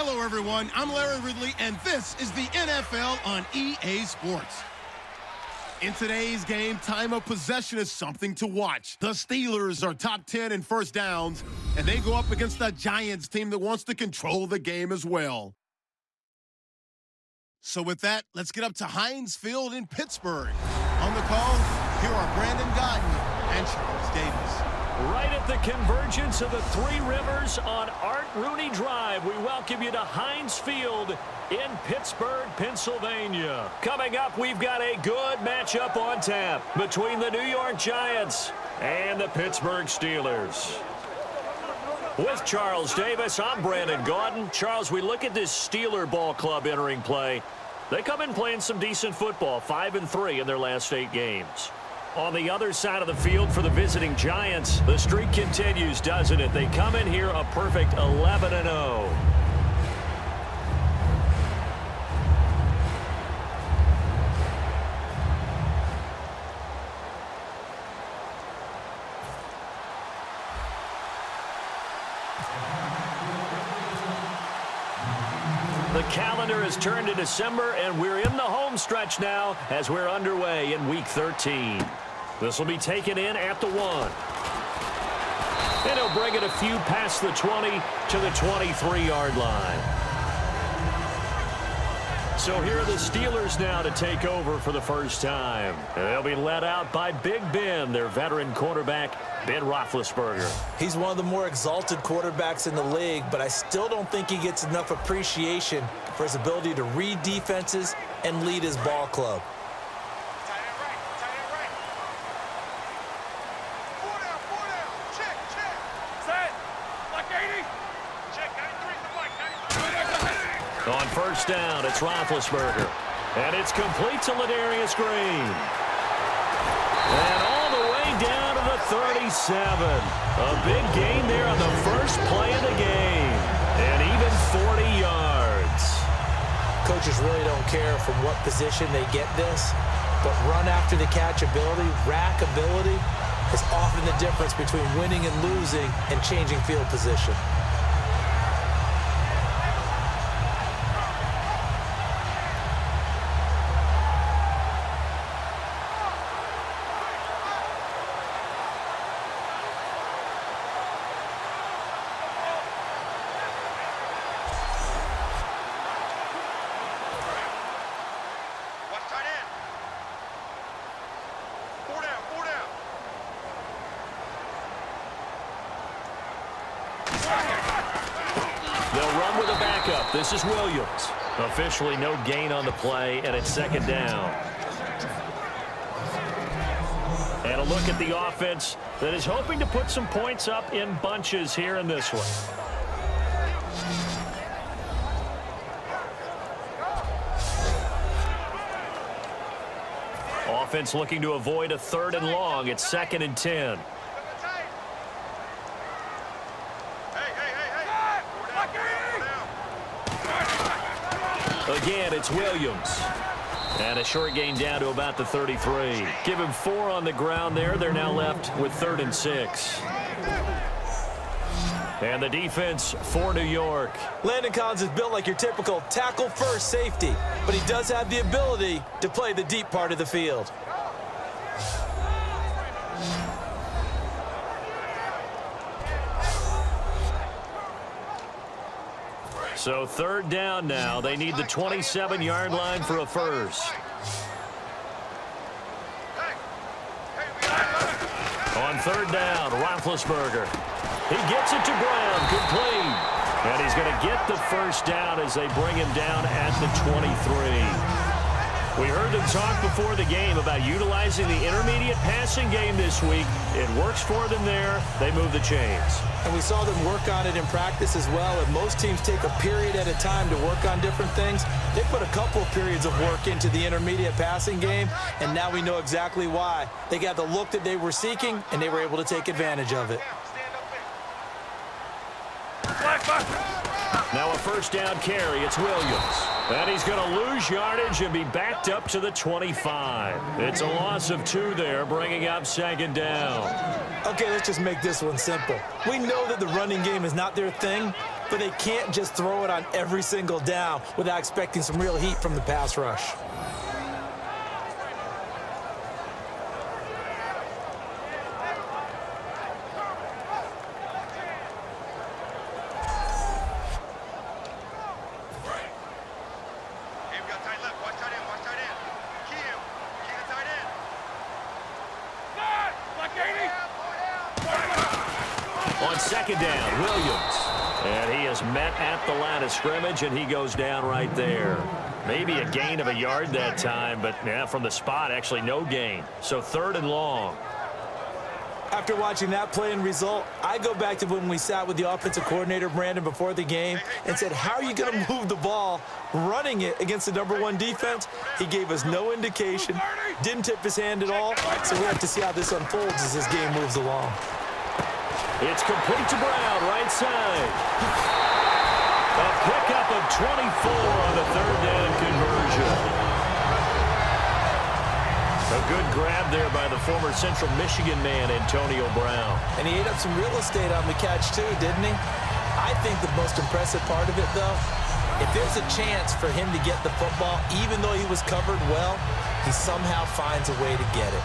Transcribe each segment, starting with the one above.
Hello, everyone. I'm Larry Ridley, and this is the NFL on EA Sports. In today's game, time of possession is something to watch. The Steelers are top 10 in first downs, and they go up against a Giants team that wants to control the game as well. So with that, let's get up to Heinz Field in Pittsburgh. On the call, here are Brandon Gaudin and Charles Davis. Right at the convergence of the Three Rivers on Art Rooney Drive, we welcome you to Heinz Field in Pittsburgh, Pennsylvania. Coming up, we've got a good matchup on tap between the New York Giants and the Pittsburgh Steelers. With Charles Davis, I'm Brandon Gaudin. Charles, we look at this Steeler ball club entering play. They come in playing some decent football, 5-3 in their last 8 games. On the other side of the field for the visiting Giants, the streak continues, doesn't it? They come in here a perfect 11-0. The calendar has turned to December, and we're in the home stretch now as we're underway in Week 13. This will be taken in at the 1. And he'll bring it a few past the 20 to the 23-yard line. So here are the Steelers now to take over for the first time. And they'll be led out by Big Ben, their veteran quarterback, Ben Roethlisberger. He's one of the more exalted quarterbacks in the league, but I still don't think he gets enough appreciation for his ability to read defenses and lead his ball club. On first down, it's Roethlisberger. And it's complete to Ladarius Green. And all the way down to the 37. A big gain there on the first play of the game. And even 40 yards. Coaches really don't care from what position they get this, but run after the catch ability, rack ability, is often the difference between winning and losing and changing field position. They'll run with a backup. This is Williams. Officially no gain on the play, and it's second down. And a look at the offense that is hoping to put some points up in bunches here in this one. Offense looking to avoid a 3rd and long. It's 2nd and 10. Again, it's Williams. And a short gain down to about the 33. Give him 4 on the ground there. They're now left with 3rd and 6. And the defense for New York. Landon Collins is built like your typical tackle-first safety, but he does have the ability to play the deep part of the field. So 3rd down now. They need the 27-yard line for a first. On 3rd down, Roethlisberger. He gets it to Brown, complete. And he's going to get the first down as they bring him down at the 23. We heard them talk before the game about utilizing the intermediate passing game this week. It works for them there. They move the chains. And we saw them work on it in practice as well. And most teams take a period at a time to work on different things. They put a couple of periods of work into the intermediate passing game, and now we know exactly why. They got the look that they were seeking, and they were able to take advantage of it. Now a first down carry. It's Williams. And he's going to lose yardage and be backed up to the 25. It's a loss of 2 there, bringing up 2nd down. Okay, let's just make this one simple. We know that the running game is not their thing, but they can't just throw it on every single down without expecting some real heat from the pass rush. On second down, Williams. And he is met at the line of scrimmage, and he goes down right there. Maybe a gain of a yard that time, but yeah, from the spot, actually no gain. So 3rd and long. After watching that play and result, I go back to when we sat with the offensive coordinator, Brandon, before the game and said, how are you going to move the ball running it against the #1 defense? He gave us no indication, didn't tip his hand at all, so we have to see how this unfolds as this game moves along. It's complete to Brown, right side. A pickup of 24 on the 3rd down conversion. A good grab there by the former Central Michigan man, Antonio Brown. And he ate up some real estate on the catch too, didn't he? I think the most impressive part of it, though, if there's a chance for him to get the football, even though he was covered well, he somehow finds a way to get it.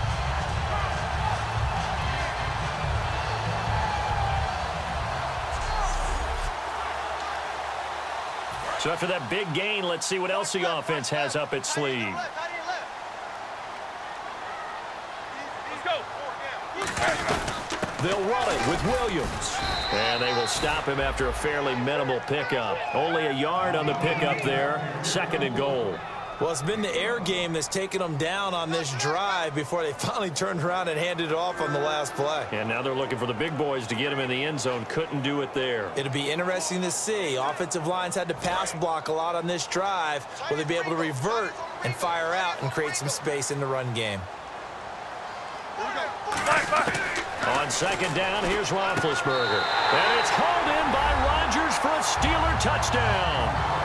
So after that big gain, let's see what else the offense has up its sleeve. They'll run it with Williams. And they will stop him after a fairly minimal pickup. Only a yard on the pickup there. 2nd and goal. Well, it's been the air game that's taken them down on this drive before they finally turned around and handed it off on the last play. And now they're looking for the big boys to get him in the end zone. Couldn't do it there. It'll be interesting to see. Offensive lines had to pass block a lot on this drive. Will they be able to revert and fire out and create some space in the run game? On 2nd down, here's Roethlisberger. And it's hauled in by Rodgers for a Steeler touchdown.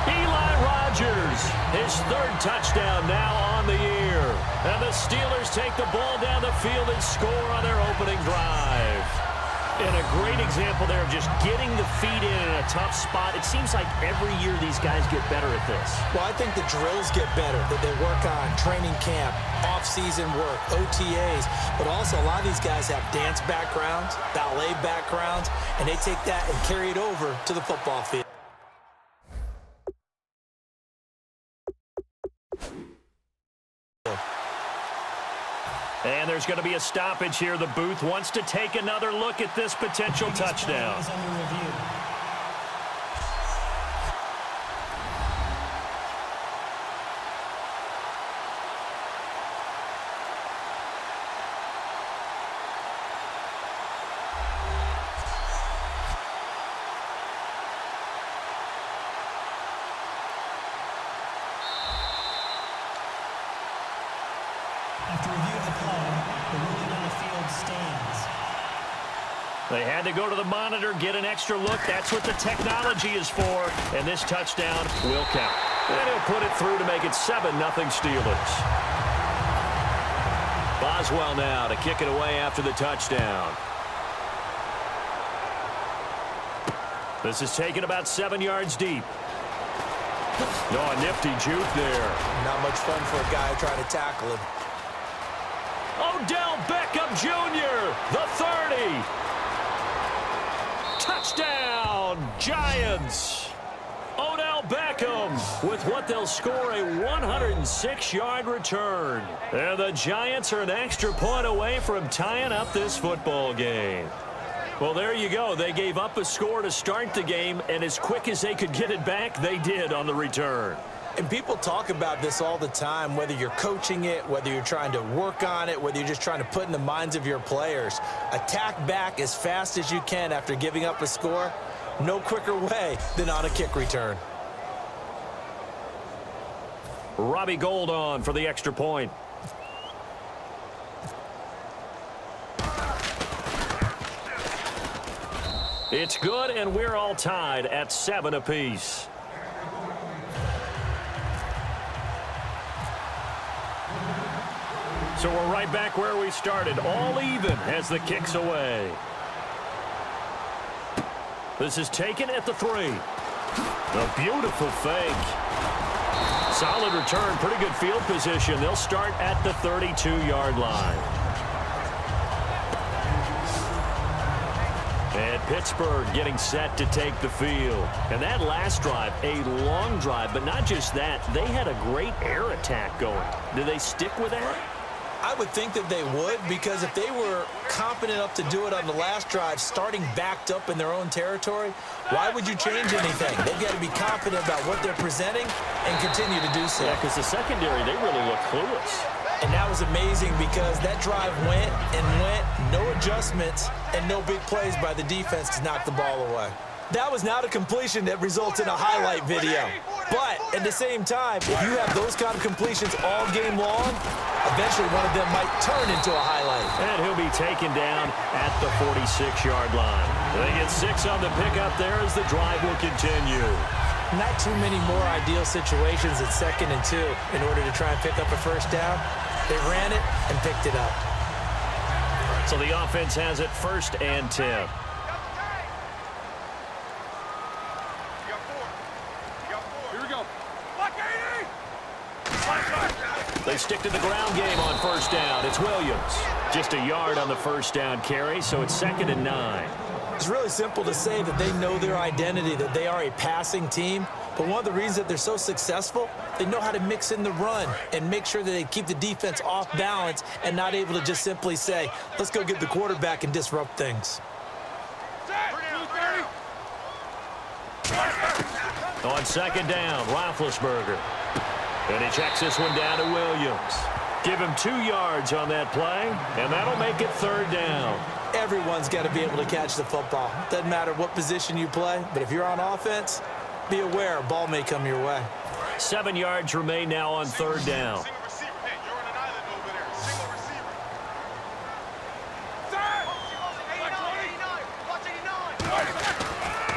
Eli Rodgers, his 3rd touchdown now on the year. And the Steelers take the ball down the field and score on their opening drive. And a great example there of just getting the feet in a tough spot. It seems like every year these guys get better at this. Well, I think the drills get better that they work on, training camp, off-season work, OTAs. But also a lot of these guys have dance backgrounds, ballet backgrounds, and they take that and carry it over to the football field. And there's going to be a stoppage here. The booth wants to take another look at this potential touchdown. After review of the play, the ruling on the field stands. They had to go to the monitor, get an extra look. That's what the technology is for. And this touchdown will count. And he'll put it through to make it 7-0 Steelers. Boswell now to kick it away after the touchdown. This is taken about 7 yards deep. No, a nifty juke there. Not much fun for a guy trying to tackle him. Odell Beckham Jr., the 30. Touchdown, Giants. Odell Beckham with what they'll score a 106-yard return. And the Giants are an extra point away from tying up this football game. Well, there you go. They gave up a score to start the game, and as quick as they could get it back, they did on the return. And people talk about this all the time, whether you're coaching it, whether you're trying to work on it, whether you're just trying to put in the minds of your players. Attack back as fast as you can after giving up a score. No quicker way than on a kick return. Robbie Gould on for the extra point. It's good, and we're all tied at 7 apiece. So we're right back where we started, all even as the kick's away. This is taken at the 3. A beautiful fake. Solid return, pretty good field position. They'll start at the 32-yard line. And Pittsburgh getting set to take the field. And that last drive, a long drive, but not just that. They had a great air attack going. Do they stick with that? I would think that they would, because if they were confident enough to do it on the last drive, starting backed up in their own territory, why would you change anything? They've got to be confident about what they're presenting and continue to do so. Yeah, because the secondary, they really look clueless. And that was amazing because that drive went and went, no adjustments, and no big plays by the defense to knock the ball away. That was not a completion that results in a highlight video. But at the same time, if you have those kind of completions all game long, eventually one of them might turn into a highlight. And he'll be taken down at the 46-yard line. They get 6 on the pickup there as the drive will continue. Not too many more ideal situations at 2nd and 2 in order to try and pick up a first down. They ran it and picked it up. So the offense has it 1st and 10. They stick to the ground game on 1st down. It's Williams. Just a yard on the 1st down carry, so it's 2nd and 9. It's really simple to say that they know their identity, that they are a passing team. But one of the reasons that they're so successful, they know how to mix in the run and make sure that they keep the defense off balance and not able to just simply say, let's go get the quarterback and disrupt things. On 2nd down, Roethlisberger. And he checks this one down to Williams. Give him 2 yards on that play, and that'll make it 3rd down. Everyone's got to be able to catch the football. Doesn't matter what position you play, but if you're on offense, be aware a ball may come your way. 7 yards remain now on 3rd down.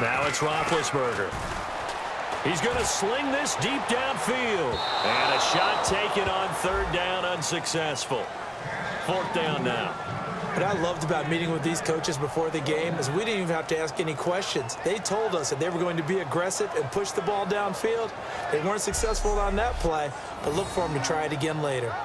Now it's Roethlisberger. He's going to sling this deep downfield. And a shot taken on 3rd down, unsuccessful. 4th down now. What I loved about meeting with these coaches before the game is we didn't even have to ask any questions. They told us that they were going to be aggressive and push the ball downfield. They weren't successful on that play, but look for them to try it again later.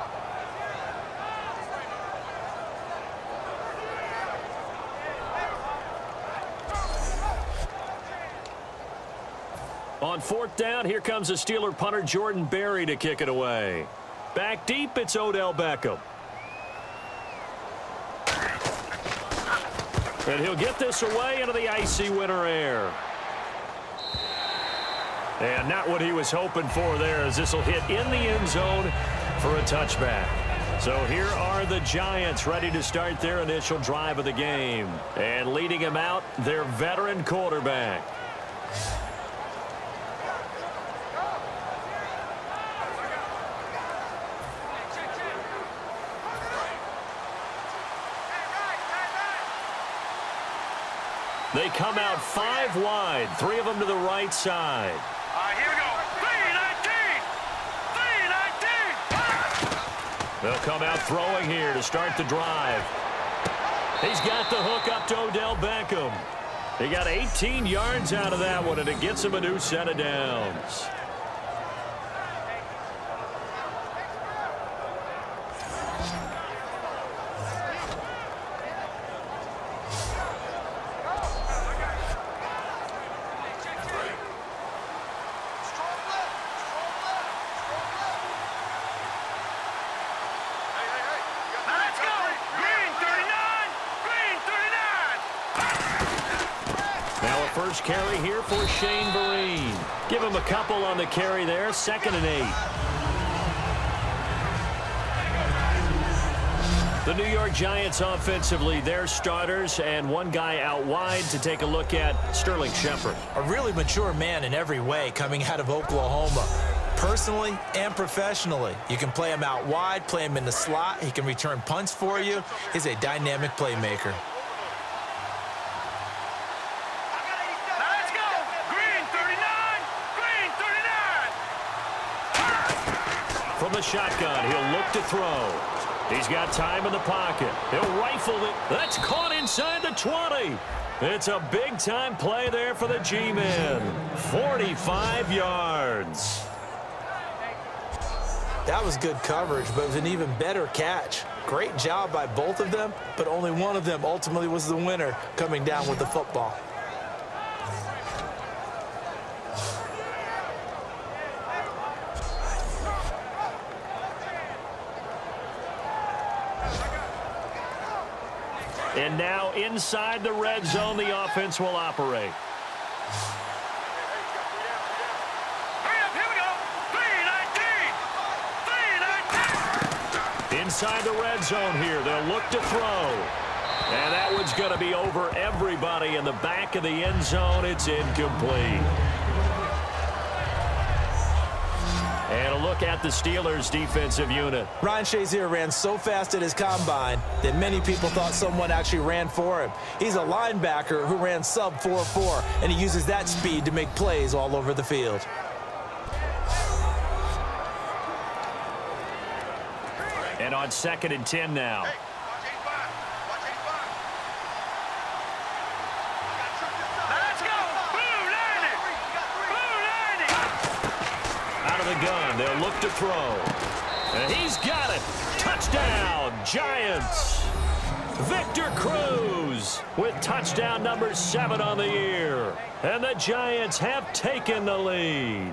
On 4th down, here comes the Steeler punter Jordan Berry to kick it away. Back deep, it's Odell Beckham. And he'll get this away into the icy winter air. And not what he was hoping for there, as this will hit in the end zone for a touchback. So here are the Giants ready to start their initial drive of the game. And leading him out, their veteran quarterback. They come out 5 wide, 3 of them to the right side. Here we go. 3-19. They'll come out throwing here to start the drive. He's got the hook up to Odell Beckham. He got 18 yards out of that one, and it gets him a new set of downs. First carry here for Shane Vereen. Give him a couple on the carry there. 2nd and 8. The New York Giants offensively, their starters, and one guy out wide to take a look at, Sterling Shepard. A really mature man in every way coming out of Oklahoma. Personally and professionally, you can play him out wide, play him in the slot. He can return punts for you. He's a dynamic playmaker. From the shotgun, he'll look to throw. He's got time in the pocket. He'll rifle it. That's caught inside the 20. It's a big-time play there for the G-men. 45 yards. That was good coverage, but it was an even better catch. Great job by both of them, but only one of them ultimately was the winner coming down with the football. And now inside the red zone, the offense will operate. Inside the red zone here, they'll look to throw. And that one's going to be over everybody in the back of the end zone. It's incomplete. And a look at the Steelers' defensive unit. Ryan Shazier ran so fast at his combine that many people thought someone actually ran for him. He's a linebacker who ran sub 4.4, and he uses that speed to make plays all over the field. And on 2nd and 10 now. Out of the gun, they'll look to throw. And he's got it. Touchdown, Giants. Victor Cruz with touchdown number 7 on the year. And the Giants have taken the lead.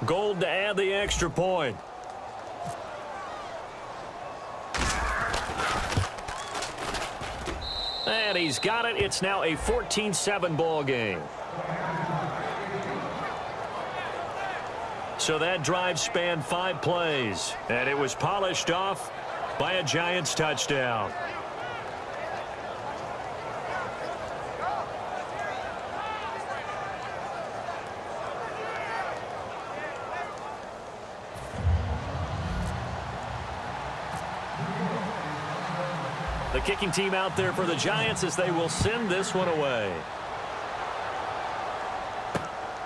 Gold to add the extra point. And he's got it. It's now a 14-7 ball game. So that drive spanned 5 plays, and it was polished off by a Giants touchdown. The kicking team out there for the Giants as they will send this one away.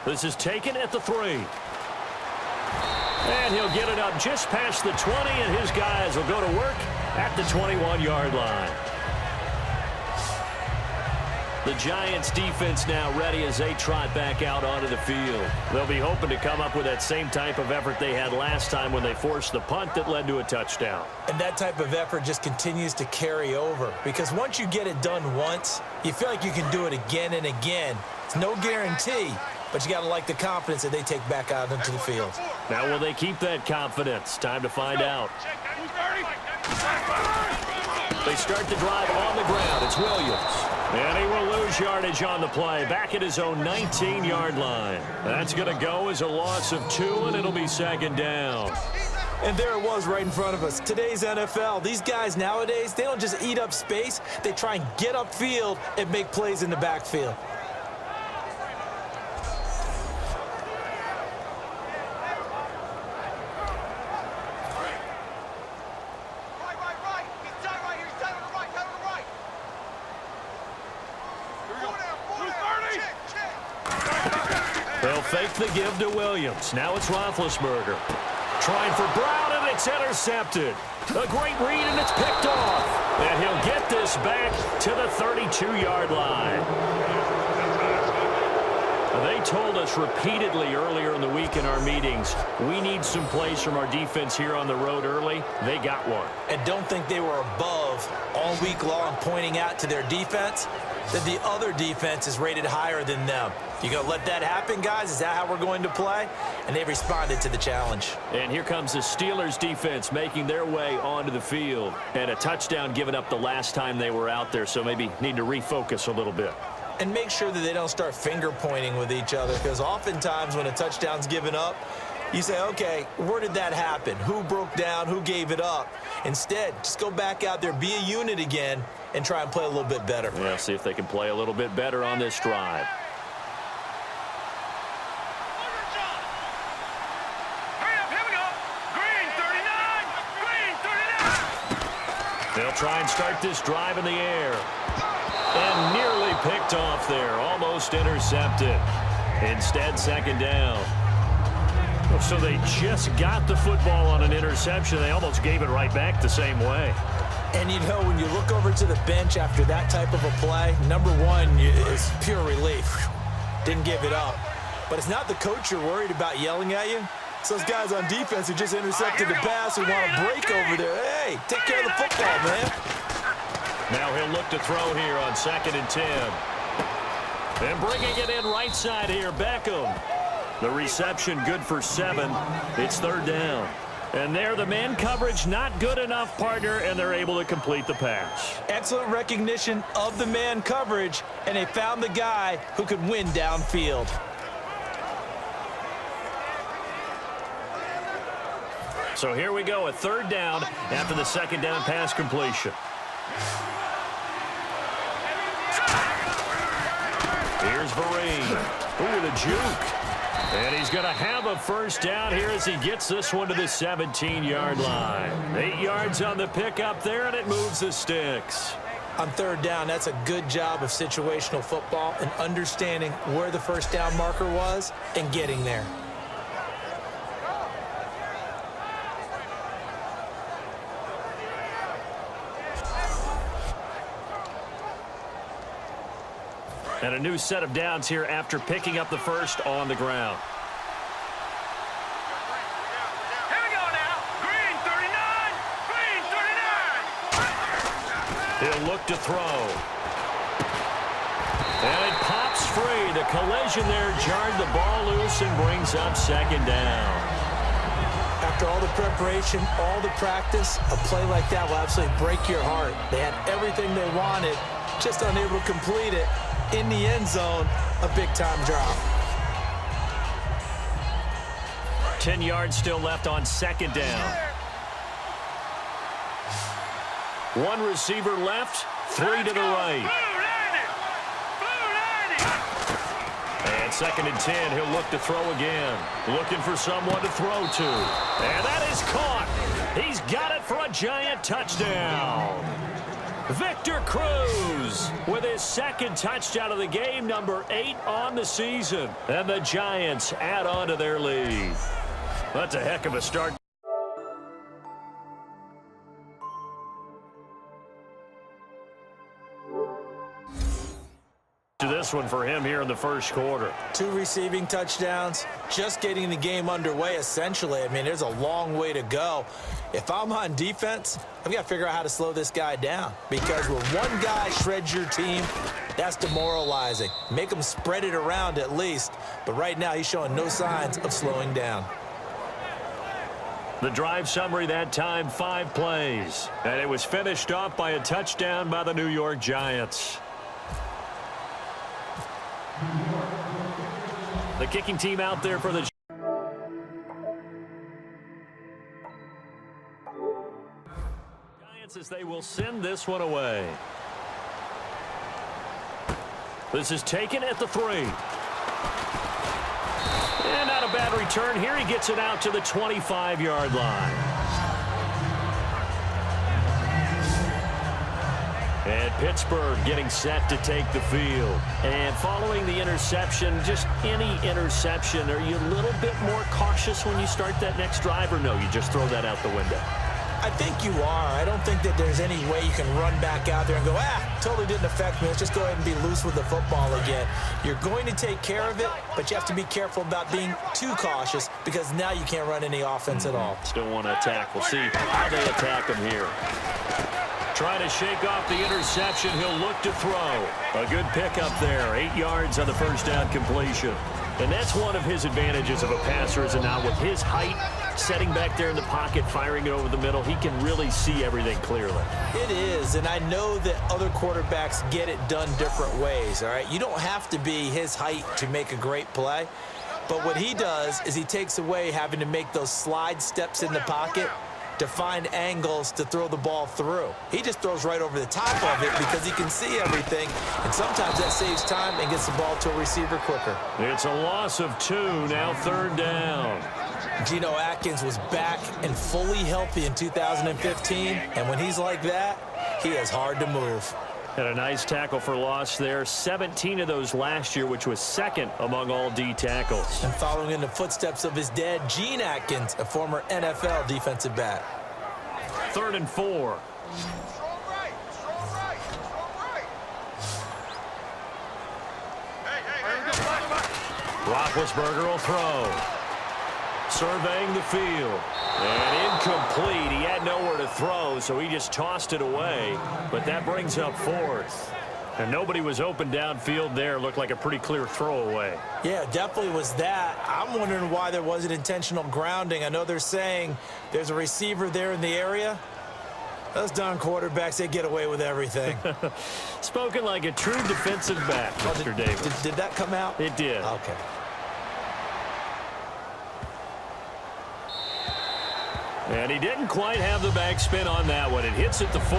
This is taken at the 3. And he'll get it up just past the 20, and his guys will go to work at the 21-yard line. The Giants defense now ready as they trot back out onto the field. They'll be hoping to come up with that same type of effort they had last time when they forced the punt that led to a touchdown. And that type of effort just continues to carry over, because once you get it done once, you feel like you can do it again and again. It's no guarantee, but you got to like the confidence that they take back out into the field. Now will they keep that confidence? Time to find out. They start the drive on the ground. It's Williams. And he will lose yardage on the play, back at his own 19-yard line. That's going to go as a loss of 2, and it'll be 2nd down. And there it was right in front of us. Today's NFL, these guys nowadays, they don't just eat up space. They try and get upfield and make plays in the backfield. They'll fake the give to Williams. Now it's Roethlisberger. Trying for Brown, and it's intercepted. A great read, and it's picked off. And he'll get this back to the 32-yard line. They told us repeatedly earlier in the week in our meetings, we need some plays from our defense here on the road early. They got one. And don't think they were above all week long pointing out to their defense that the other defense is rated higher than them. You gonna let that happen, guys? Is that how we're going to play? And they responded to the challenge. And here comes the Steelers defense making their way onto the field. And a touchdown given up the last time they were out there, so maybe need to refocus a little bit. And make sure that they don't start finger pointing with each other, because oftentimes when a touchdown's given up, you say, okay, where did that happen? Who broke down? Who gave it up? Instead, just go back out there, be a unit again, and try and play a little bit better. Yeah, see if they can play a little bit better on this drive. They'll try and start this drive in the air. And nearly picked off there. Almost intercepted. Instead, second down. So they just got the football on an interception. They almost gave it right back the same way. And you know, when you look over to the bench after that type of a play, number one is pure relief. Didn't give it up. But it's not the coach you're worried about yelling at you. It's those guys on defense who just intercepted the pass who want to break over there. Hey, take care of the football, man. Now he'll look to throw here on 2nd and 10. And bringing it in right side here, Beckham. The reception good for 7. It's 3rd down. And there, the man coverage not good enough, partner, and they're able to complete the pass. Excellent recognition of the man coverage, and they found the guy who could win downfield. So here we go, a 3rd down after the 2nd down pass completion. Here's Vereen. Ooh, the juke. And he's going to have a 1st down here as he gets this one to the 17-yard line. 8 yards on the pickup there, and it moves the sticks. On 3rd down, that's a good job of situational football and understanding where the 1st down marker was and getting there. And a new set of downs here after picking up the 1st on the ground. Here we go now. Green 39. Green 39. He'll look to throw. And it pops free. The collision there jarred the ball loose and brings up 2nd down. After all the preparation, all the practice, a play like that will absolutely break your heart. They had everything they wanted, just unable to complete it. In the end zone, a big-time drop. 10 yards still left on 2nd down. 1 receiver left, 3 to the right. And 2nd and 10, he'll look to throw again. Looking for someone to throw to. And that is caught. He's got it for a giant touchdown. Victor Cruz with his 2nd touchdown of the game, number 8 on the season. And the Giants add on to their lead. That's a heck of a start. To this one for him here in the 1st quarter. 2 receiving touchdowns, just getting the game underway essentially. I mean, there's a long way to go. If I'm on defense, I've got to figure out how to slow this guy down, because when one guy shreds your team, that's demoralizing. Make him spread it around at least, but right now he's showing no signs of slowing down. The drive summary that time, 5 plays, and it was finished off by a touchdown by the New York Giants. The kicking team out there for the Giants as they will send this one away. This is taken at the 3. And not a bad return here. He gets it out to the 25-yard line. And Pittsburgh getting set to take the field. And following the interception, just any interception, are you a little bit more cautious when you start that next drive, or no, you just throw that out the window? I think you are. I don't think that there's any way you can run back out there and go, totally didn't affect me. Let's just go ahead and be loose with the football again. You're going to take care of it, but you have to be careful about being too cautious, because now you can't run any offense at all. Still want to attack. We'll see how they attack him here. Trying to shake off the interception. He'll look to throw. A good pickup there. 8 yards on the 1st down completion. And that's one of his advantages of a passer, is now with his height, setting back there in the pocket, firing it over the middle, he can really see everything clearly. It is, and I know that other quarterbacks get it done different ways, all right? You don't have to be his height to make a great play, but what he does is he takes away having to make those slide steps in the pocket to find angles to throw the ball through. He just throws right over the top of it because he can see everything, and sometimes that saves time and gets the ball to a receiver quicker. It's a loss of 2, now 3rd down. Geno Atkins was back and fully healthy in 2015, and when he's like that, he is hard to move. And a nice tackle for loss there. 17 of those last year, which was second among all D tackles. And following in the footsteps of his dad, Gene Atkins, a former NFL defensive back. 3rd and 4. Strong right. Strong right. Strong right. Hey. Roethlisberger will throw. Surveying the field. And incomplete. He had nowhere to throw, so he just tossed it away. But that brings up 4th. And nobody was open downfield there. Looked like a pretty clear throwaway. Yeah, definitely was that. I'm wondering why there wasn't intentional grounding. I know they're saying there's a receiver there in the area. Those darn quarterbacks, they get away with everything. Spoken like a true defensive back, Mr. Davis. Did that come out? It did. Okay. And he didn't quite have the backspin on that one. It hits at the 4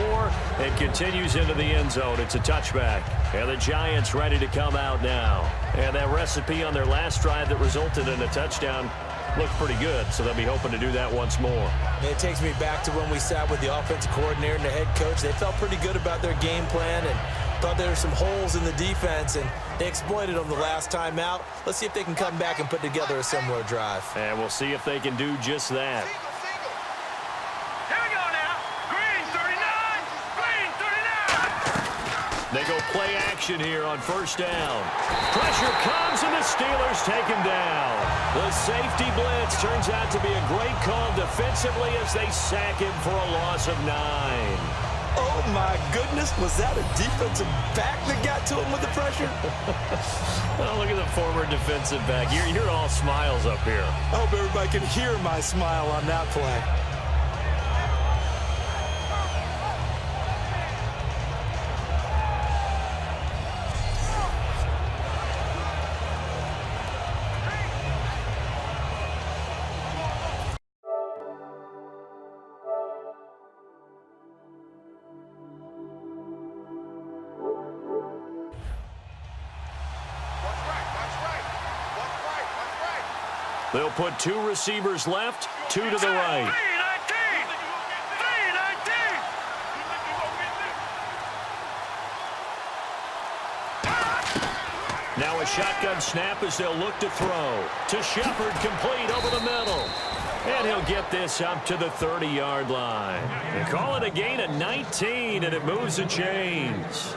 and continues into the end zone. It's a touchback. And the Giants ready to come out now. And that recipe on their last drive that resulted in a touchdown looked pretty good, so they'll be hoping to do that once more. It takes me back to when we sat with the offensive coordinator and the head coach. They felt pretty good about their game plan and thought there were some holes in the defense, and they exploited them the last time out. Let's see if they can come back and put together a similar drive. And we'll see if they can do just that. Here we go now. Green 39. Green 39. They go play action here on 1st down. Pressure comes, and the Steelers take him down. The safety blitz turns out to be a great call defensively as they sack him for a loss of 9. Oh, my goodness. Was that a defensive back that got to him with the pressure? Oh, look at the former defensive back. You're all smiles up here. I hope everybody can hear my smile on that play. They'll put 2 receivers left, 2 to the right. 319. Now a shotgun snap as they'll look to throw. To Shepard, complete over the middle. And he'll get this up to the 30-yard line. They call it a gain of 19, and it moves the chains.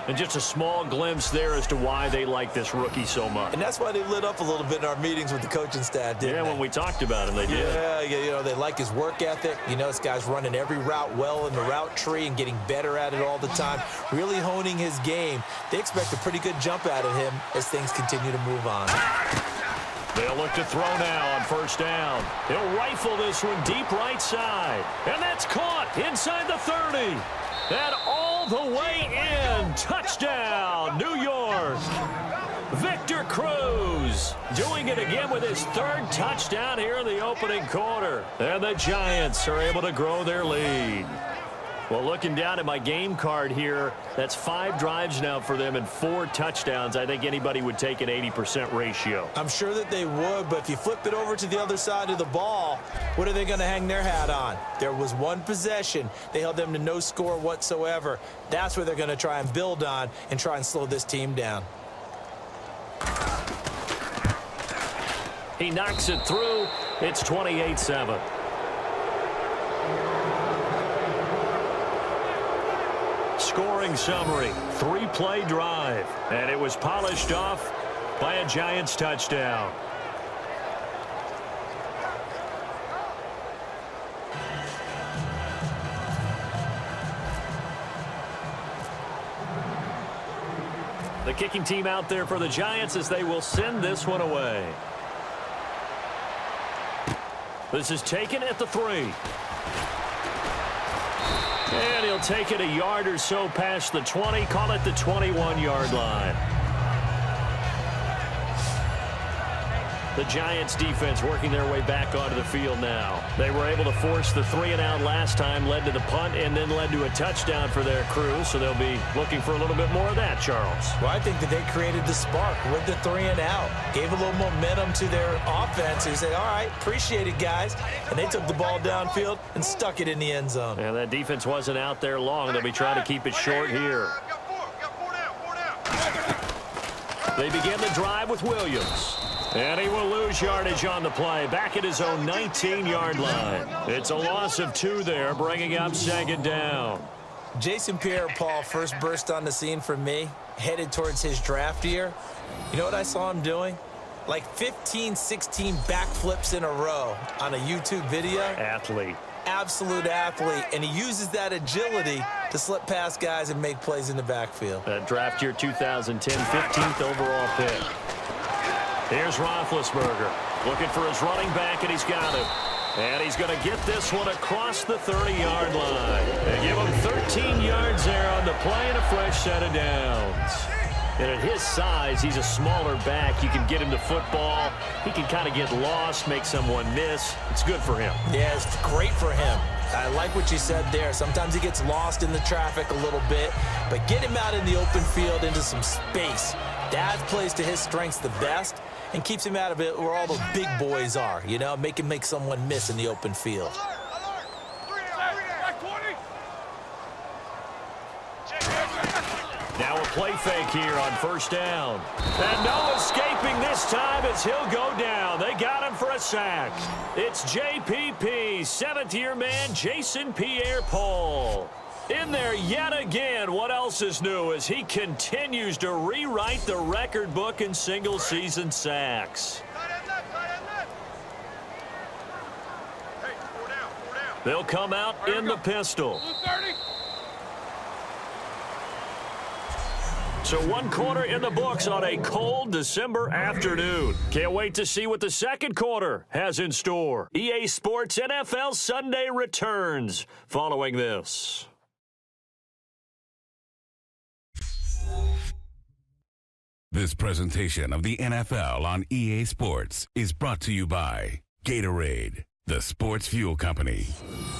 And just a small glimpse there as to why they like this rookie so much. And that's why they lit up a little bit in our meetings with the coaching staff, didn't they? Yeah, when we talked about him, they did. Yeah, you know, they like his work ethic. You know, this guy's running every route well in the route tree and getting better at it all the time, really honing his game. They expect a pretty good jump out of him as things continue to move on. They'll look to throw now on 1st down. He'll rifle this one deep right side. And that's caught inside the 30. And all the way in. Touchdown, New York. Victor Cruz doing it again with his 3rd touchdown here in the opening quarter. And the Giants are able to grow their lead. Well, looking down at my game card here, that's 5 drives now for them and 4 touchdowns. I think anybody would take an 80% ratio. I'm sure that they would, but if you flip it over to the other side of the ball, what are they going to hang their hat on? There was 1 possession. They held them to no score whatsoever. That's where they're going to try and build on and try and slow this team down. He knocks it through. It's 28-7. Scoring summary, 3-play drive, and it was polished off by a Giants touchdown. The kicking team out there for the Giants as they will send this one away. This is taken at the 3. And he'll take it a yard or so past the 20, call it the 21-yard line. The Giants defense working their way back onto the field now. They were able to force the 3-and-out last time, led to the punt, and then led to a touchdown for their crew. So they'll be looking for a little bit more of that, Charles. Well, I think that they created the spark with the 3-and-out. Gave a little momentum to their offense. They said, all right, appreciate it, guys. And they took the ball downfield and stuck it in the end zone. And that defense wasn't out there long. They'll be trying to keep it short here. They begin the drive with Williams. And he will lose yardage on the play, back at his own 19-yard line. It's a loss of 2 there, bringing up second down. Jason Pierre-Paul first burst on the scene for me, headed towards his draft year. You know what I saw him doing? Like 15, 16 backflips in a row on a YouTube video. Athlete. Absolute athlete, and he uses that agility to slip past guys and make plays in the backfield. That draft year 2010, 15th overall pick. Here's Roethlisberger looking for his running back, and he's got him. And he's going to get this one across the 30-yard line. They give him 13 yards there on the play and a fresh set of downs. And at his size, he's a smaller back. You can get him to football. He can kind of get lost, make someone miss. It's good for him. Yeah, it's great for him. I like what you said there. Sometimes he gets lost in the traffic a little bit, but get him out in the open field into some space. That plays to his strengths the best and keeps him out of it where all the big boys are, you know, make him make someone miss in the open field. Now a play fake here on first down. And no escaping this time as he'll go down. They got him for a sack. It's JPP, 7th-year man Jason Pierre-Paul. In there yet again. What else is new as he continues to rewrite the record book in single-season sacks. They'll come out in the pistol. So 1 quarter in the books on a cold December afternoon. Can't wait to see what the second quarter has in store. EA Sports NFL Sunday returns following this. This presentation of the NFL on EA Sports is brought to you by Gatorade, the sports fuel company.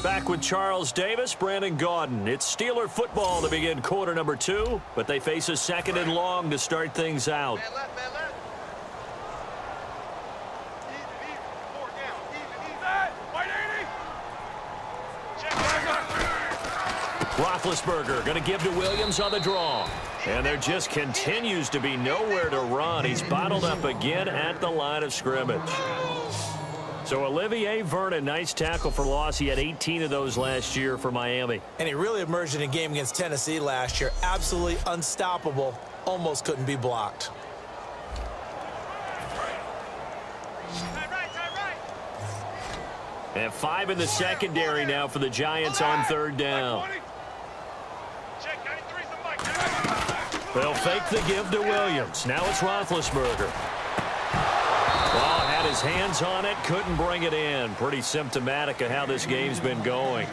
Back with Charles Davis, Brandon Gaudin. It's Steeler football to begin quarter number 2, but they face a 2nd and long to start things out. Roethlisberger going to give to Williams on the draw. And there just continues to be nowhere to run. He's bottled up again at the line of scrimmage. So Olivier Vernon, nice tackle for loss. He had 18 of those last year for Miami. And he really emerged in a game against Tennessee last year. Absolutely unstoppable. Almost couldn't be blocked. And 5 in the secondary now for the Giants on 3rd down. They'll fake the give to Williams. Now it's Roethlisberger. Well, had his hands on it, couldn't bring it in. Pretty symptomatic of how this game's been going.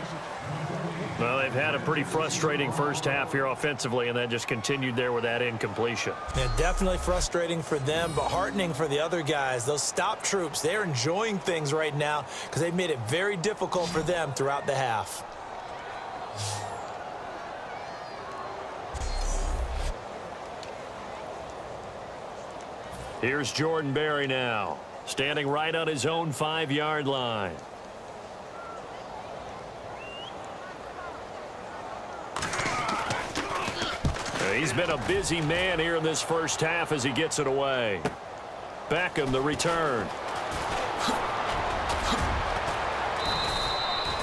Well, they've had a pretty frustrating first half here offensively, and then just continued there with that incompletion. Yeah, definitely frustrating for them, but heartening for the other guys. Those stop troops, they're enjoying things right now because they've made it very difficult for them throughout the half. Here's Jordan Berry now, standing right on his own 5-yard line. He's been a busy man here in this first half as he gets it away. Beckham, the return.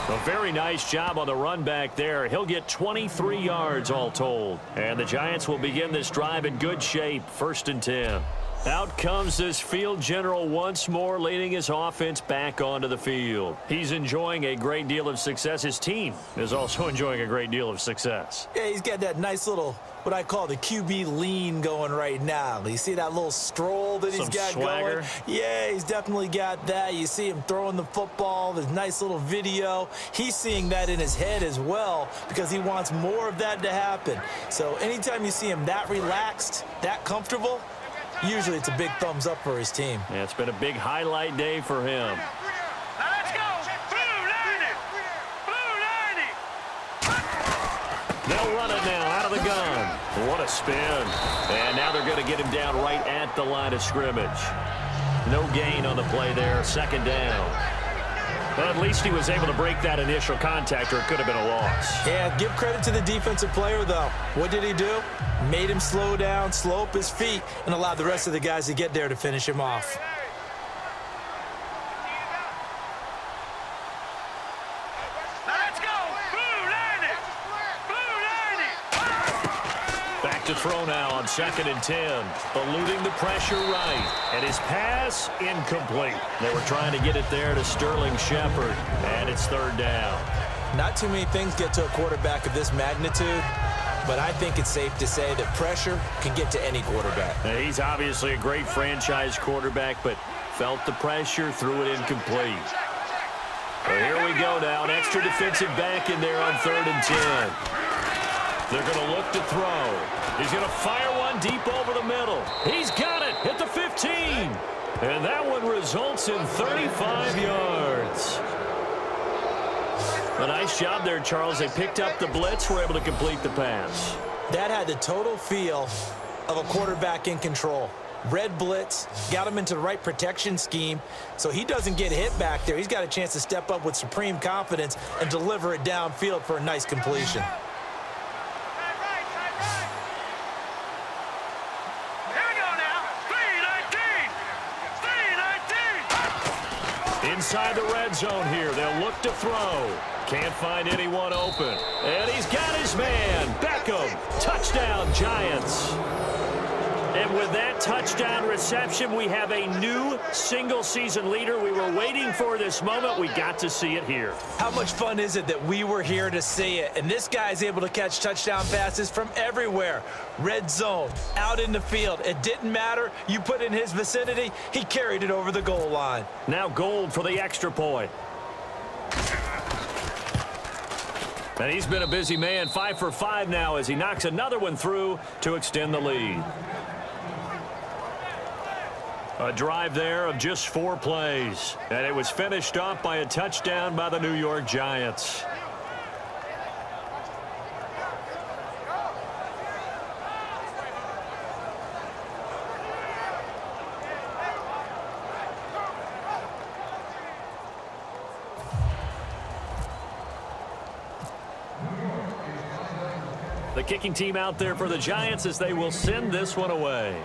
A very nice job on the run back there. He'll get 23 yards all told. And the Giants will begin this drive in good shape, 1st and 10. Out comes this field general once more, leading his offense back onto the field. He's enjoying a great deal of success. His team is also enjoying a great deal of success. Yeah, he's got that nice little, what I call the QB lean going right now. You see that little stroll that he's got swagger going? Yeah, he's definitely got that. You see him throwing the football, this nice little video. He's seeing that in his head as well because he wants more of that to happen. So anytime you see him that relaxed, that comfortable, usually it's a big thumbs up for his team. Yeah, it's been a big highlight day for him. Now let's go. Blue 90. Blue 90. They'll run it now out of the gun. What a spin. And now they're going to get him down right at the line of scrimmage. No gain on the play there. 2nd down. Well, at least he was able to break that initial contact, or it could have been a loss. Yeah, give credit to the defensive player, though. What did he do? Made him slow down, slow up his feet, and allowed the rest of the guys to get there to finish him off. Let's go! Blue line it! Blue line it! Back to throw now on 2nd and 10. Eluding the pressure right. And his pass incomplete. They were trying to get it there to Sterling Shepard. And it's 3rd down. Not too many things get to a quarterback of this magnitude, but I think it's safe to say that pressure can get to any quarterback. Now, he's obviously a great franchise quarterback, but felt the pressure, threw it incomplete. Well, here we go now. An extra defensive back in there on 3rd and 10. They're going to look to throw. He's going to fire one deep over the middle. He's got it at the 15. And that one results in 35 yards. A nice job there, Charles. They picked up the blitz, were able to complete the pass. That had the total feel of a quarterback in control. Red blitz, got him into the right protection scheme, so he doesn't get hit back there. He's got a chance to step up with supreme confidence and deliver it downfield for a nice completion. Inside the red zone here, they'll look to throw. Can't find anyone open. And he's got his man, Beckham. Touchdown, Giants. And with that touchdown reception, we have a new single-season leader. We were waiting for this moment. We got to see it here. How much fun is it that we were here to see it? And this guy's able to catch touchdown passes from everywhere. Red zone, out in the field. It didn't matter. You put in his vicinity, he carried it over the goal line. Now Gold for the extra point. And he's been a busy man, 5 for 5 now as he knocks another one through to extend the lead. A drive there of just 4 plays. And it was finished off by a touchdown by the New York Giants. The kicking team out there for the Giants as they will send this one away.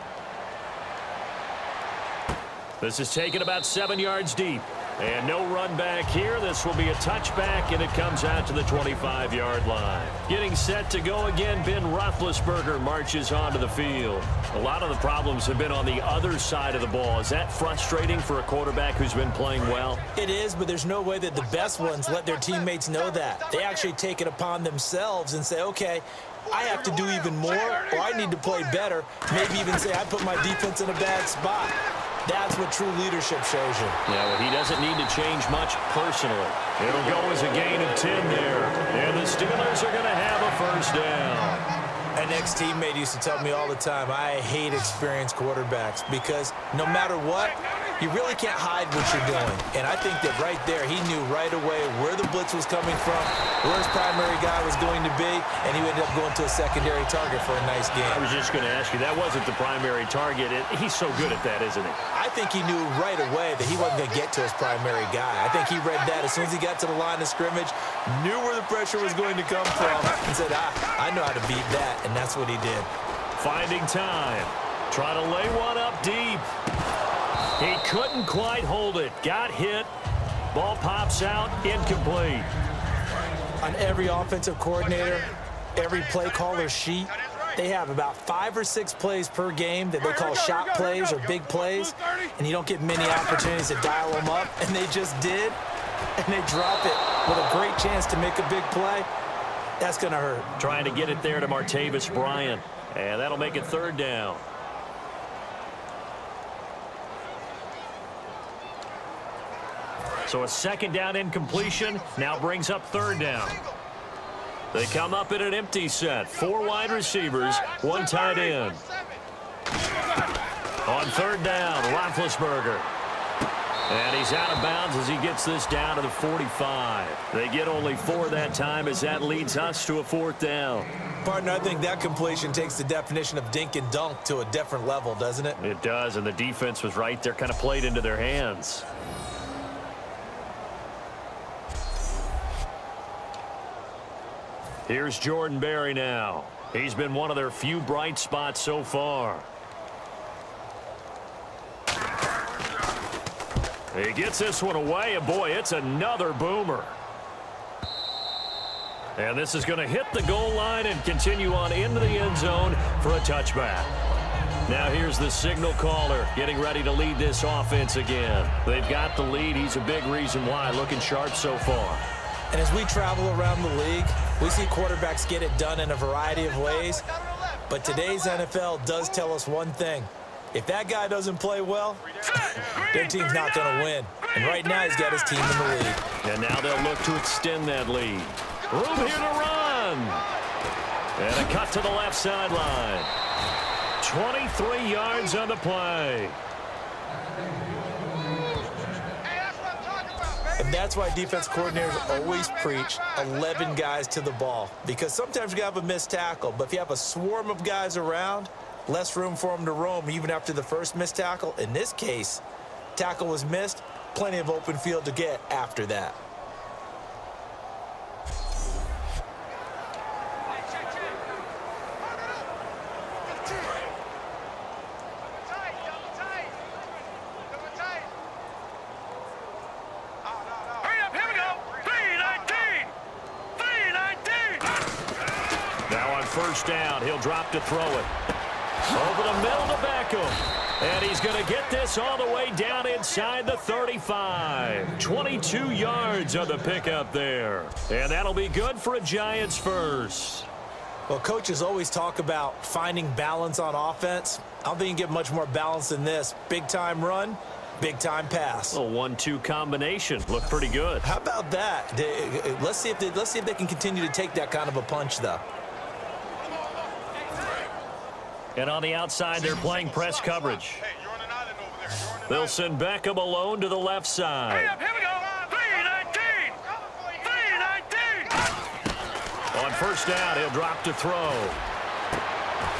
This is taken about 7 yards deep. And no run back here. This will be a touchback, and it comes out to the 25-yard line. Getting set to go again, Ben Roethlisberger marches onto the field. A lot of the problems have been on the other side of the ball. Is that frustrating for a quarterback who's been playing well? It is, but there's no way that the best ones let their teammates know that. They actually take it upon themselves and say, okay, I have to do even more, or I need to play better. Maybe even say I put my defense in a bad spot. That's what true leadership shows you. Yeah, well, he doesn't need to change much personally. It'll go as a gain of 10 there. And the Steelers are going to have a first down. An ex-teammate used to tell me all the time, I hate experienced quarterbacks because no matter what, you really can't hide what you're doing. And I think that right there, he knew right away where the blitz was coming from, where his primary guy was going to be, and he ended up going to a secondary target for a nice game. I was just going to ask you, that wasn't the primary target. He's so good at that, isn't he? I think he knew right away that he wasn't going to get to his primary guy. I think he read that as soon as he got to the line of scrimmage, knew where the pressure was going to come from, and said, I know how to beat that, and that's what he did. Finding time. Trying to lay one up deep. He couldn't quite hold it. Got hit. Ball pops out. Incomplete. On every offensive coordinator, every play caller sheet, they have about 5 or 6 plays per game that they call shot plays or big plays, and you don't get many opportunities to dial them up, and they just did, and they drop it with a great chance to make a big play. That's going to hurt. Trying to get it there to Martavis Bryant, and that'll make it 3rd down. So a 2nd down incompletion now brings up 3rd down. They come up in an empty set. 4 wide receivers, 1 tight end. On 3rd down, Roethlisberger. And he's out of bounds as he gets this down to the 45. They get only 4 that time as that leads us to a 4th down. Partner, I think that completion takes the definition of dink and dunk to a different level, doesn't it? It does, and the defense was right there, kind of played into their hands. Here's Jordan Berry now. He's been one of their few bright spots so far. He gets this one away, and boy, it's another boomer. And this is going to hit the goal line and continue on into the end zone for a touchback. Now here's the signal caller getting ready to lead this offense again. They've got the lead. He's a big reason why, looking sharp so far. And as we travel around the league, we see quarterbacks get it done in a variety of ways. But today's NFL does tell us one thing. If that guy doesn't play well, their team's not going to win. And right now he's got his team in the lead. And now they'll look to extend that lead. Room here to run. And a cut to the left sideline. 23 yards on the play. And that's why defense coordinators always preach 11 guys to the ball. Because sometimes you have a missed tackle, but if you have a swarm of guys around, less room for them to roam even after the first missed tackle. In this case, tackle was missed, plenty of open field to get after that. First down, he'll drop to throw it. Over the middle to Beckham. And he's going to get this all the way down inside the 35. 22 yards on the pickup there. And that'll be good for a Giants first. Well, coaches always talk about finding balance on offense. I don't think you can get much more balance than this. Big-time run, big-time pass. A 1-2 combination. Looked pretty good. How about that? Let's see if they can continue to take that kind of a punch, though. And on the outside, they're playing press coverage. They'll send Beckham alone to the left side. Here we go. 3-19. On first down, he'll drop to throw.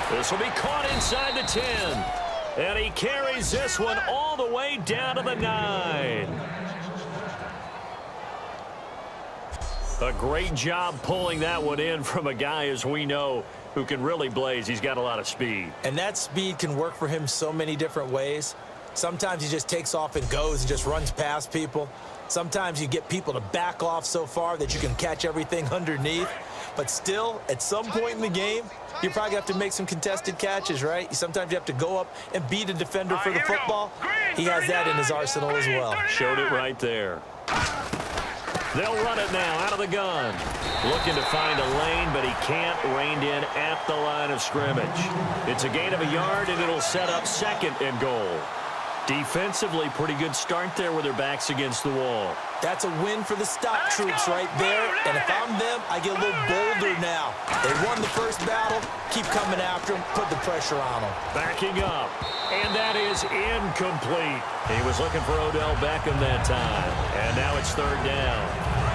This will be caught inside the 10. And he carries this one all the way down to the 9. A great job pulling that one in from a guy, as we know, who can really blaze. He's got a lot of speed. And that speed can work for him so many different ways. Sometimes he just takes off and goes and just runs past people. Sometimes you get people to back off so far that you can catch everything underneath. But still, at some point in the game, you probably have to make some contested catches, right? Sometimes you have to go up and beat a defender for the football. He has that in his arsenal as well. Showed it right there. They'll run it now out of the gun. Looking to find a lane, but he can't. Reined in at the line of scrimmage. It's a gain of a yard, and it'll set up second and goal. Defensively, pretty good start there with their backs against the wall. That's a win for the stop troops right there. And if I'm them, I get a little bolder now. They won the first battle. Keep coming after them. Put the pressure on them. Backing up. And that is incomplete. He was looking for Odell Beckham that time. And now it's third down.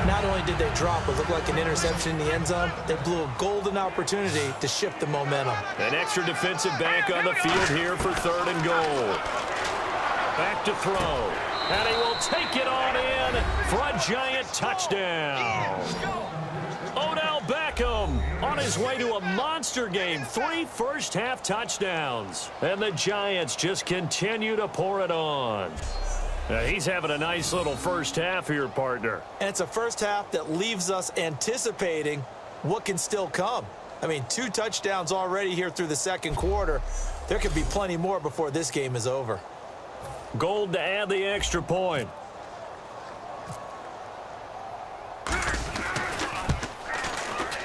Not only did they drop what looked like an interception in the end zone, they blew a golden opportunity to shift the momentum. An extra defensive back on the field here for third and goal. Back to throw. And he will take it on in for a Giant touchdown. Odell Beckham on his way to a monster game. 3 first-half touchdowns. And the Giants just continue to pour it on. He's having a nice little first half here, partner. And it's a first half that leaves us anticipating what can still come. I mean, 2 touchdowns already here through the second quarter. There could be plenty more before this game is over. Gold to add the extra point.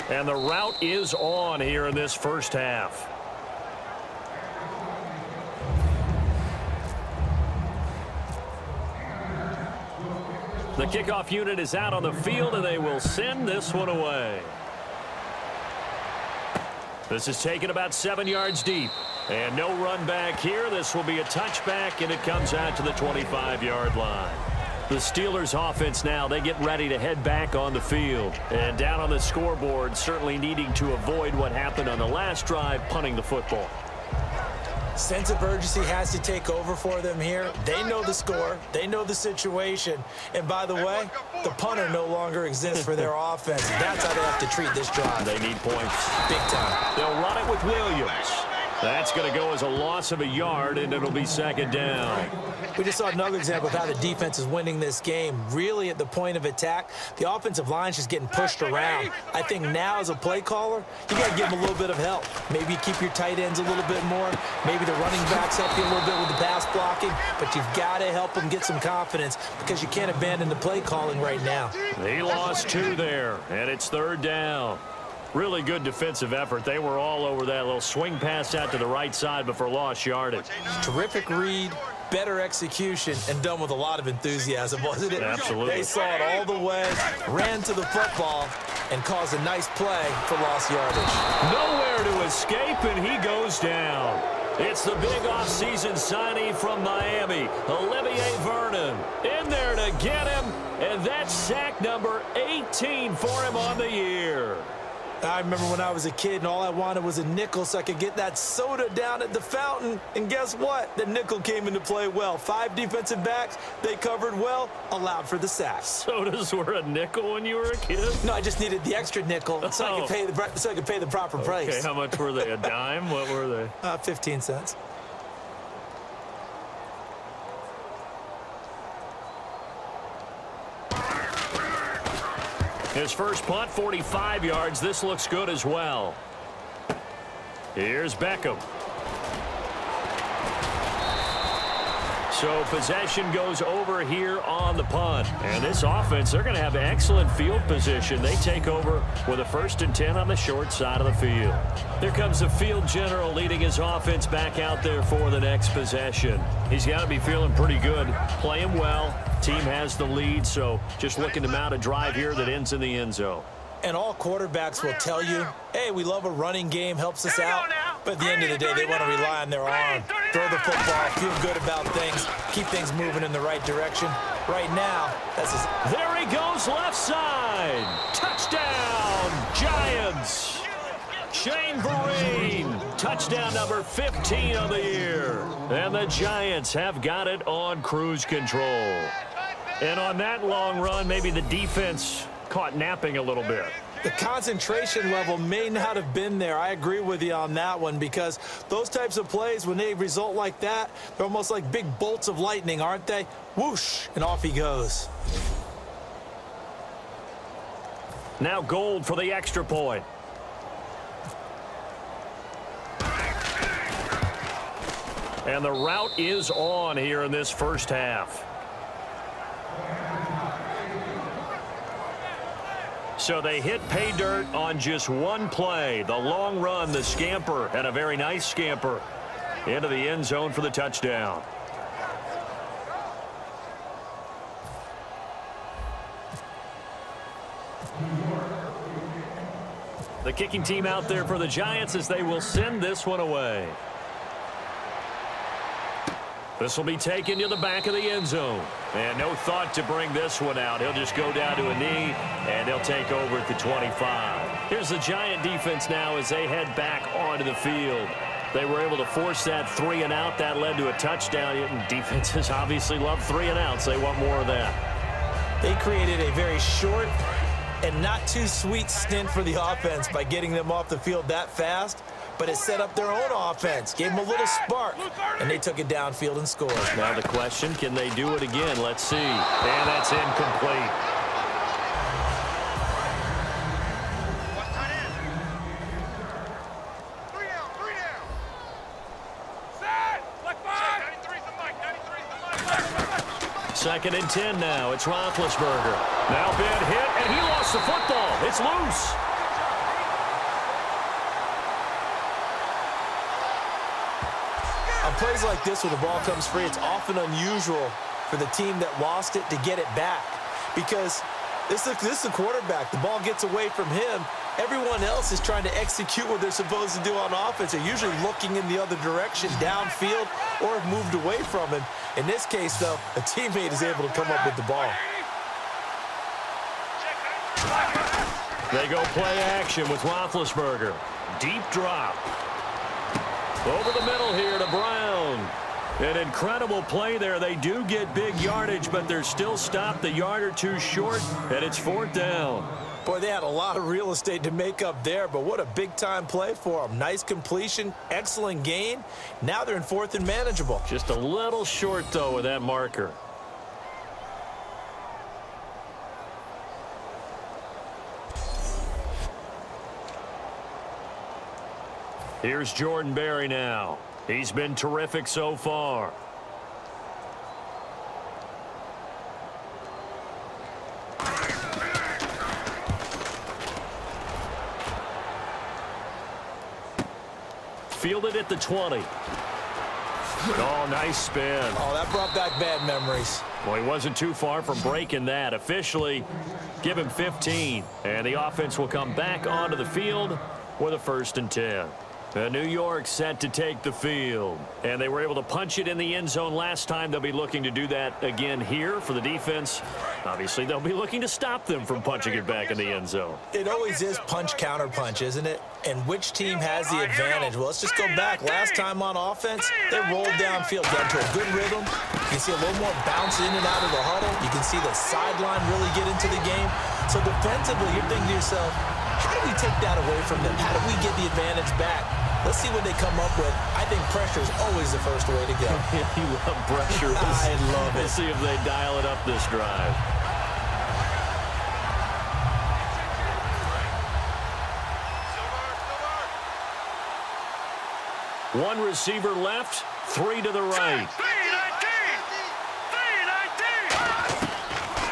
And the route is on here in this first half. The kickoff unit is out on the field, and they will send this one away. This is taken about 7 yards deep. And no run back here. This will be a touchback, and it comes out to the 25-yard line. The Steelers offense now, they get ready to head back on the field. And down on the scoreboard, certainly needing to avoid what happened on the last drive, punting the football. Sense of urgency has to take over for them here. They know the score. They know the situation. And by the way, the punter no longer exists for their offense. That's how they have to treat this drive. They need points. Big time. They'll run it with Williams. That's going to go as a loss of a yard, and it'll be second down. We just saw another example of how the defense is winning this game. Really at the point of attack, the offensive line's just getting pushed around. I think now as a play caller, you got to give them a little bit of help. Maybe you keep your tight ends a little bit more. Maybe the running backs help you a little bit with the pass blocking. But you've got to help them get some confidence because you can't abandon the play calling right now. He lost 2 there, and it's third down. Really good defensive effort. They were all over that little swing pass out to the right side, but for lost yardage. Terrific read, better execution, and done with a lot of enthusiasm, wasn't it? Absolutely. They saw it all the way, ran to the football, and caused a nice play for lost yardage. Nowhere to escape, and he goes down. It's the big offseason signee from Miami, Olivier Vernon. In there to get him, and that's sack number 18 for him on the year. I remember when I was a kid and all I wanted was a nickel so I could get that soda down at the fountain. And guess what? The nickel came into play well. 5 defensive backs, they covered well, allowed for the sack. Sodas were a nickel when you were a kid? No, I just needed the extra nickel so I could pay the proper price. Okay, how much were they? A dime? What were they? 15 cents. His first punt, 45 yards. This looks good as well. Here's Beckham. So possession goes over here on the punt. And this offense, they're going to have excellent field position. They take over with a 1st and 10 on the short side of the field. Here comes the field general leading his offense back out there for the next possession. He's got to be feeling pretty good, playing well. Team has the lead, so just looking to mount a drive here that ends in the end zone. And all quarterbacks will tell you, hey, we love a running game, helps us out. But at the end of the day, they want to rely on their arm. Throw the football, feel good about things, keep things moving in the right direction. Right now, that's his... There he goes, left side. Touchdown, Giants. Shane Vereen, touchdown number 15 of the year. And the Giants have got it on cruise control. And on that long run, maybe the defense caught napping a little bit. The concentration level may not have been there. I agree with you on that one because those types of plays, when they result like that, they're almost like big bolts of lightning, aren't they? Whoosh, and off he goes. Now Gold for the extra point. And the route is on here in this first half. So they hit pay dirt on just one play. The long run, the scamper, and a very nice scamper into the end zone for the touchdown. The kicking team out there for the Giants as they will send this one away. This will be taken to the back of the end zone. And no thought to bring this one out. He'll just go down to a knee, and they'll take over at the 25. Here's the Giant defense now as they head back onto the field. They were able to force that 3 and out. That led to a touchdown. And defenses obviously love 3 and outs. They want more of that. They created a very short and not too sweet stint for the offense by getting them off the field that fast. But it set up their own offense, gave them a little spark, and they took it downfield and scored. Now the question, can they do it again? Let's see. And that's incomplete. Second and 10 now. It's Roethlisberger. Now bad hit, and he lost the football. It's loose. On plays like this where the ball comes free, it's often unusual for the team that lost it to get it back because this is the quarterback. The ball gets away from him. Everyone else is trying to execute what they're supposed to do on offense. They're usually looking in the other direction, downfield, or have moved away from him. In this case, though, a teammate is able to come up with the ball. They go play action with Roethlisberger. Deep drop. Over the middle here to Brown. An incredible play there. They do get big yardage, but they're still stopped a yard or two short, and it's 4th down. Boy, they had a lot of real estate to make up there, but what a big-time play for them. Nice completion, excellent gain. Now they're in 4th and manageable. Just a little short, though, with that marker. Here's Jordan Berry now. He's been terrific so far. Fielded at the 20. Oh, nice spin. Oh, that brought back bad memories. Well, he wasn't too far from breaking that. Officially, give him 15. And the offense will come back onto the field with a 1st and 10. New York set to take the field. And they were able to punch it in the end zone last time. They'll be looking to do that again here for the defense. Obviously, they'll be looking to stop them from punching it back in the end zone. It always is punch-counter-punch, isn't it? And which team has the advantage? Well, let's just go back. Last time on offense, they rolled downfield, got into a good rhythm. You can see a little more bounce in and out of the huddle. You can see the sideline really get into the game. So defensively, you're thinking to yourself, how do we take that away from them? How do we get the advantage back? Let's see what they come up with. I think pressure is always the first way to go. You love pressure. I love it. We'll see if they dial it up this drive. One receiver left, 3 to the right.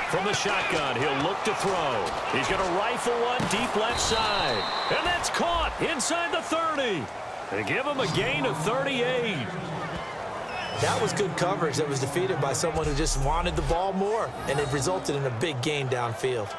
From the shotgun, he'll look to throw. He's going to rifle one deep left side. And that's caught inside the 30. They give him a gain of 38. That was good coverage that was defeated by someone who just wanted the ball more, and it resulted in a big gain downfield.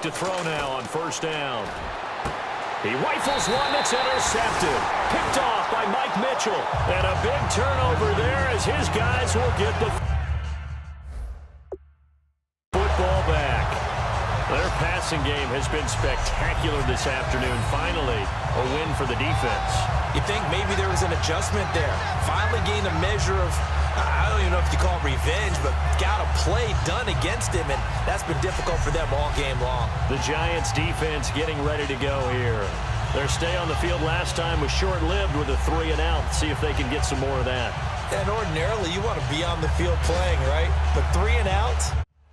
To throw now on 1st down. He rifles one that's intercepted. Picked off by Mike Mitchell. And a big turnover there as his guys will get the football back. Their passing game has been spectacular this afternoon. Finally, a win for the defense. You think maybe there was an adjustment there. Finally gained a measure of, I don't even know if you call it revenge, but got a play done against him, and that's been difficult for them all game long. The Giants defense getting ready to go here. Their stay on the field last time was short-lived with a 3 and out. See if they can get some more of that. And ordinarily, you want to be on the field playing, right? But 3 and out,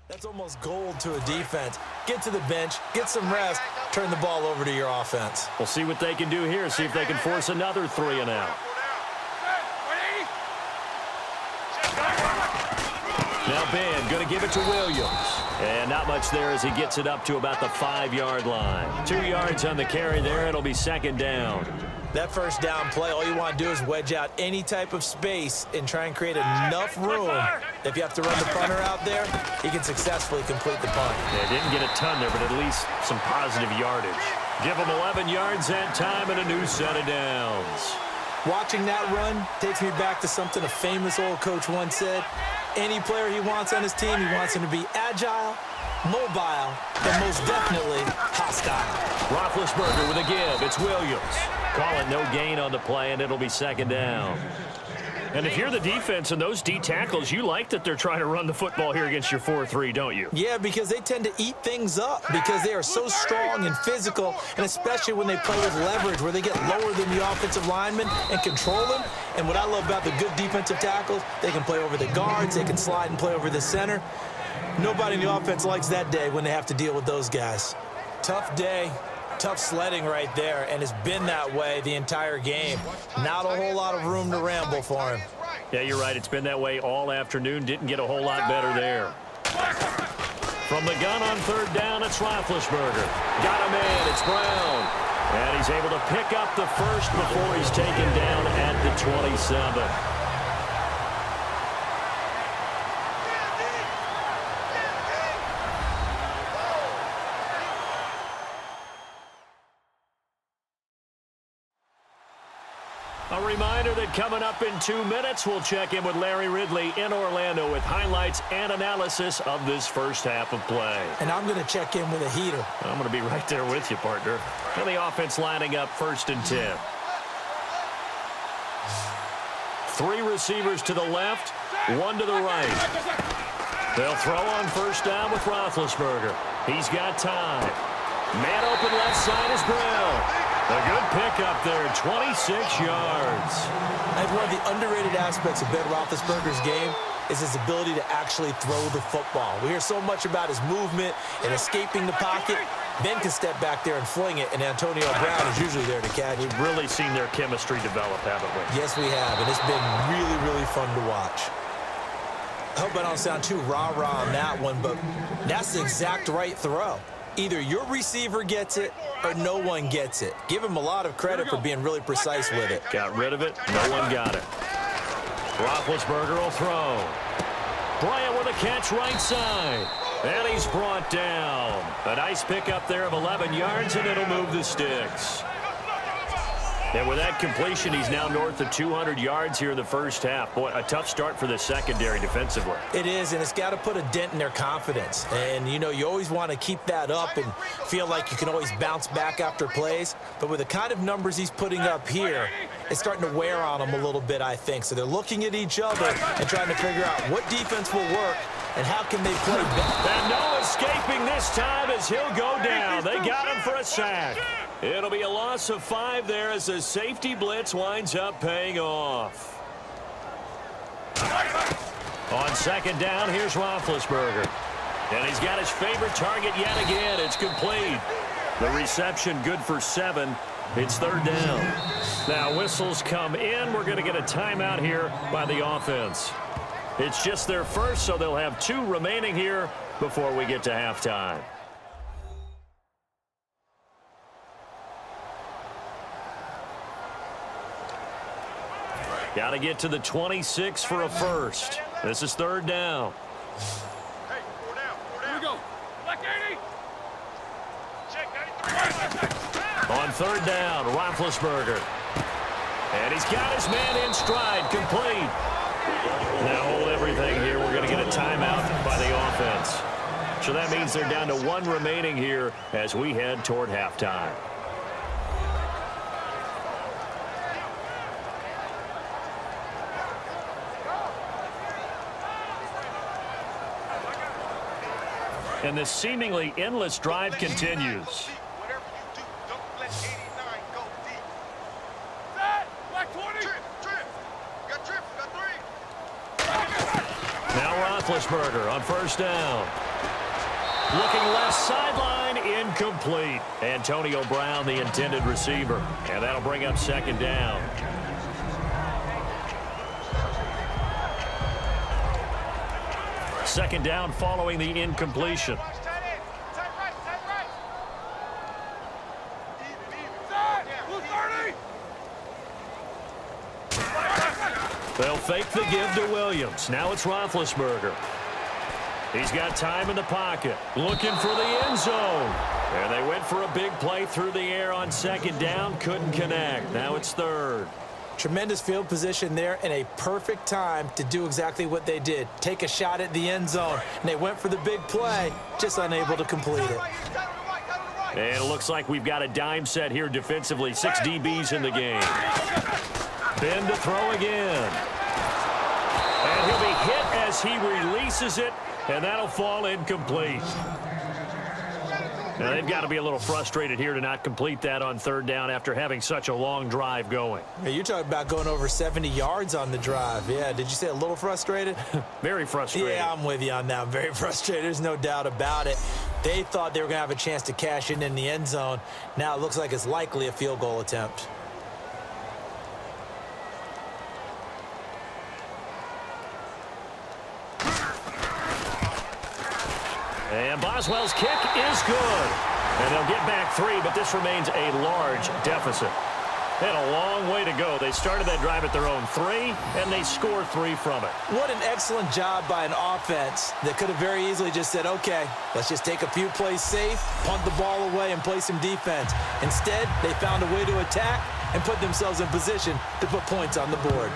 that's almost gold to a defense. Get to the bench, get some rest, turn the ball over to your offense. We'll see what they can do here, see if they can force another 3 and out. Now Ben going to give it to Williams. And not much there as he gets it up to about the 5-yard line. 2 yards on the carry there. It'll be 2nd down. That 1st down play, all you want to do is wedge out any type of space and try and create enough room. If you have to run the punter out there, he can successfully complete the punt. Yeah, didn't get a ton there, but at least some positive yardage. Give him 11 yards that time and a new set of downs. Watching that run takes me back to something a famous old coach once said. Any player he wants on his team, he wants him to be agile, mobile, and most definitely hostile. Roethlisberger with a give. It's Williams. Call it no gain on the play, and it'll be 2nd down. And if you're the defense and those D tackles, you like that they're trying to run the football here against your 4-3, don't you? Yeah, because they tend to eat things up because they are so strong and physical, and especially when they play with leverage where they get lower than the offensive linemen and control them. And what I love about the good defensive tackles, they can play over the guards, they can slide and play over the center. Nobody in the offense likes that day when they have to deal with those guys. Tough day. Tough sledding right there, and it's been that way the entire game. Not a whole lot of room to ramble for him. Yeah, you're right. It's been that way all afternoon. Didn't get a whole lot better there. From the gun on 3rd down, it's Roethlisberger. Got him in. It's Brown. And he's able to pick up the first before he's taken down at the 27. A reminder that coming up in 2 minutes, we'll check in with Larry Ridley in Orlando with highlights and analysis of this first half of play. And I'm going to check in with a heater. I'm going to be right there with you, partner. And the offense lining up 1st and 10. 3 receivers to the left, 1 to the right. They'll throw on 1st down with Roethlisberger. He's got time. Man open left side is Brown. A good pickup there, 26 yards. I think one of the underrated aspects of Ben Roethlisberger's game is his ability to actually throw the football. We hear so much about his movement and escaping the pocket. Ben can step back there and fling it, and Antonio Brown is usually there to catch. We've really seen their chemistry develop, haven't we? Yes, we have, and it's been really, really fun to watch. I hope I don't sound too rah-rah on that one, but that's the exact right throw. Either your receiver gets it or no one gets it. Give him a lot of credit for being really precise with it. Got rid of it. No one got it. Roethlisberger will throw. Bryant with a catch right side. And he's brought down. A nice pickup there of 11 yards, and it'll move the sticks. And with that completion, he's now north of 200 yards here in the first half. Boy, a tough start for the secondary defensively. It is, and it's got to put a dent in their confidence. And, you know, you always want to keep that up and feel like you can always bounce back after plays. But with the kind of numbers he's putting up here, it's starting to wear on them a little bit, I think. So they're looking at each other and trying to figure out what defense will work and how can they play better. And no escaping this time as he'll go down. They got him for a sack. It'll be a loss of 5 there as the safety blitz winds up paying off. On 2nd down, here's Roethlisberger. And he's got his favorite target yet again. It's complete. The reception good for 7. It's 3rd down. Now whistles come in. We're going to get a timeout here by the offense. It's just their first, so they'll have 2 remaining here before we get to halftime. Got to get to the 26 for a first. This is 3rd down. Hey, 4 down, 4 down. Here we go. Black 80. Check 93. On 3rd down, Roethlisberger. And he's got his man in stride, complete. Now hold everything here. We're going to get a timeout by the offense. So that means they're down to 1 remaining here as we head toward halftime. And this seemingly endless drive continues. Whatever you do, don't let 89 go deep. Set. Black 20. Trip. Got trip. Got 3. Now Roethlisberger on 1st down. Looking left sideline, incomplete. Antonio Brown, the intended receiver. And that'll bring up 2nd down. Second down following the incompletion. They'll fake the give to Williams. Now it's Roethlisberger. He's got time in the pocket. Looking for the end zone. And they went for a big play through the air on 2nd down. Couldn't connect. Now it's 3rd. Tremendous field position there and a perfect time to do exactly what they did. Take a shot at the end zone. And they went for the big play, just unable to complete it. And it looks like we've got a dime set here defensively. 6 DBs in the game. Ben to throw again. And he'll be hit as he releases it, and that'll fall incomplete. Now, they've got to be a little frustrated here to not complete that on 3rd down after having such a long drive going. Hey, you're talking about going over 70 yards on the drive. Yeah, did you say a little frustrated? Very frustrated. Yeah, I'm with you on that. I'm very frustrated. There's no doubt about it. They thought they were going to have a chance to cash in the end zone. Now it looks like it's likely a field goal attempt. And Boswell's kick is good. And they'll get back 3, but this remains a large deficit. They had a long way to go. They started that drive at their own 3, and they scored 3 from it. What an excellent job by an offense that could have very easily just said, okay, let's just take a few plays safe, punt the ball away, and play some defense. Instead, they found a way to attack, and put themselves in position to put points on the board.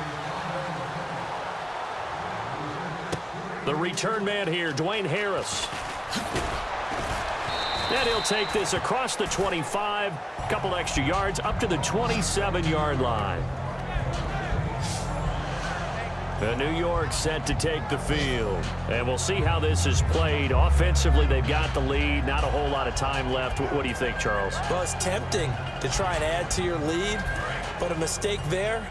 The return man here, Dwayne Harris. And he'll take this across the 25, a couple extra yards, up to the 27-yard line. New York set to take the field. And we'll see how this is played. Offensively, they've got the lead. Not a whole lot of time left. What do you think, Charles? Well, it's tempting to try and add to your lead, but a mistake there,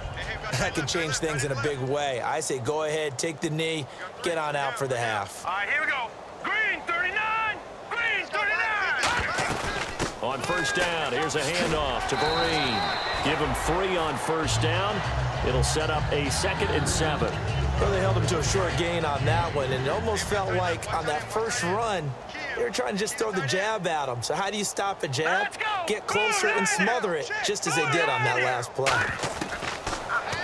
that can change things in a big way. I say go ahead, take the knee, get on out for the half. All right, here we go. Green, 39. Green, 39. On first down, here's a handoff to Vereen. Give him 3 on first down. It'll set up a 2nd and 7. Well, they held him to a short gain on that one, and it almost felt like on that first run, they were trying to just throw the jab at him. So how do you stop a jab? Get closer and smother it, just as they did on that last play.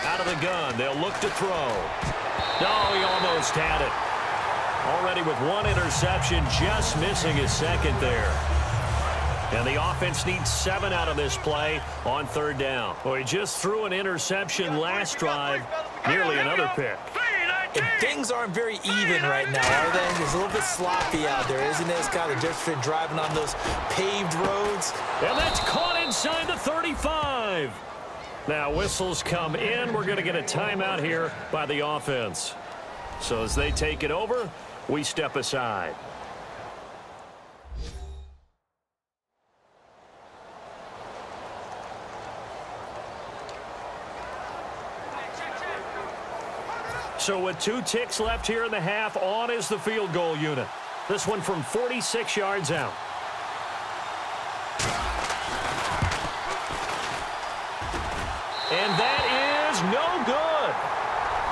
Out of the gun, they'll look to throw. No, he almost had it. Already with 1 interception, just missing his 2nd there. And the offense needs 7 out of this play on 3rd down. Well, he just threw an interception last drive, nearly another pick. And things aren't very even right now, are they? It's a little bit sloppy out there, isn't it? It's kind of different between driving on those paved roads. And that's caught inside the 35. Now whistles come in. We're going to get a timeout here by the offense. So as they take it over, we step aside. So with 2 ticks left here in the half, on is the field goal unit. This one from 46 yards out. And that is no good.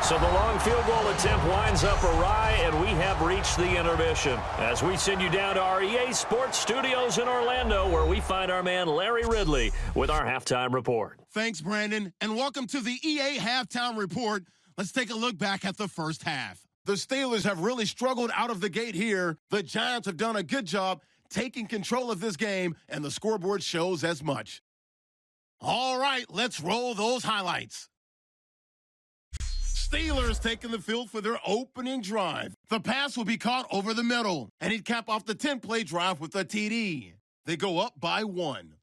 So the long field goal attempt winds up awry, and we have reached the intermission. As we send you down to our EA Sports Studios in Orlando, where we find our man Larry Ridley with our halftime report. Thanks, Brandon, and welcome to the EA Halftime Report. Let's take a look back at the first half. The Steelers have really struggled out of the gate here. The Giants have done a good job taking control of this game, and the scoreboard shows as much. All right, let's roll those highlights. Steelers taking the field for their opening drive. The pass will be caught over the middle, and he'd cap off the 10-play drive with a TD. They go up by 1.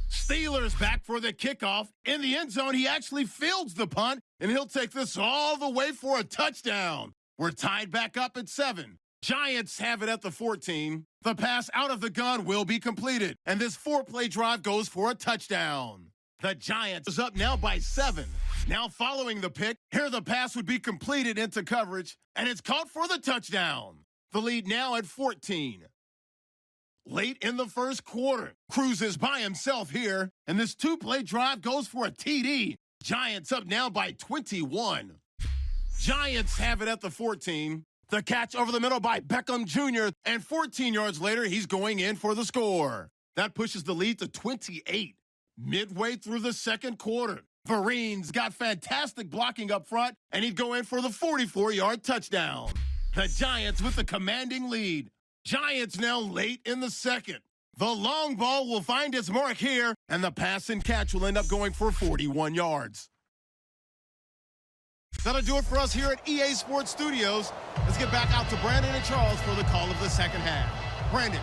Steelers back for the kickoff. In the end zone, he actually fields the punt, and he'll take this all the way for a touchdown. We're tied back up at 7. Giants have it at the 14. The pass out of the gun will be completed, and this 4-play drive goes for a touchdown. The Giants is up now by 7. Now following the pick, here the pass would be completed into coverage, and it's caught for the touchdown. The lead now at 14. Late in the first quarter, Cruz is by himself here, and this 2-play drive goes for a TD. Giants up now by 21. Giants have it at the 14. The catch over the middle by Beckham Jr., and 14 yards later, he's going in for the score. That pushes the lead to 28. Midway through the second quarter, Vereen's got fantastic blocking up front, and he'd go in for the 44-yard touchdown. The Giants with the commanding lead. Giants now late in the second. The long ball will find its mark here, and the pass and catch will end up going for 41 yards. That'll do it for us here at EA Sports Studios. Let's get back out to Brandon and Charles for the call of the second half. Brandon.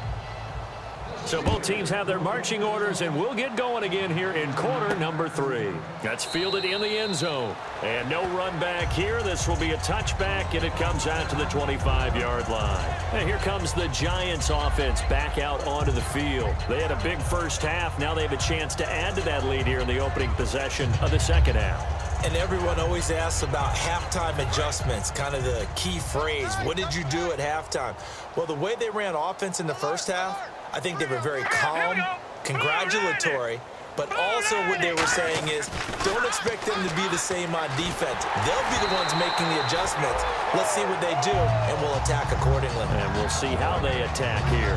So both teams have their marching orders, and we'll get going again here in quarter number 3. That's fielded in the end zone. And no run back here. This will be a touchback, and it comes out to the 25-yard line. And here comes the Giants offense back out onto the field. They had a big first half. Now they have a chance to add to that lead here in the opening possession of the second half. And everyone always asks about halftime adjustments, kind of the key phrase. What did you do at halftime? Well, the way they ran offense in the first half, I think they were very calm, congratulatory, but also what they were saying is don't expect them to be the same on defense. They'll be the ones making the adjustments. Let's see what they do, and we'll attack accordingly. And we'll see how they attack here.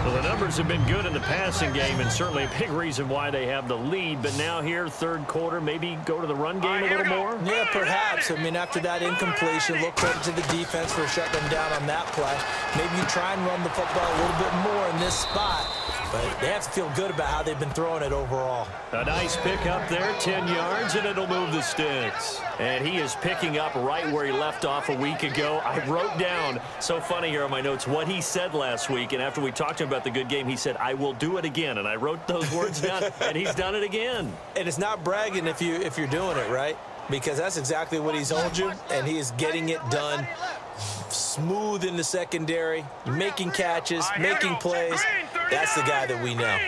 Well, the numbers have been good in the passing game, and certainly a big reason why they have the lead. But now here, third quarter, maybe go to the run game a little more? Yeah, perhaps. I mean, after that incompletion, look credit to the defense for shutting them down on that play. Maybe you try and run the football a little bit more in this spot. but they have to feel good about how they've been throwing it overall. A nice pick up there, 10 yards, and it'll move the sticks. And he is picking up right where he left off a week ago. I wrote down, so funny here on my notes, what he said last week. And after we talked to him about the good game, he said, I will do it again. And I wrote those words down, and he's done it again. And it's not bragging if you're doing it, right? Because that's exactly what he's told you, and he is getting it done. Smooth in the secondary, making catches, making plays. That's the guy that we know.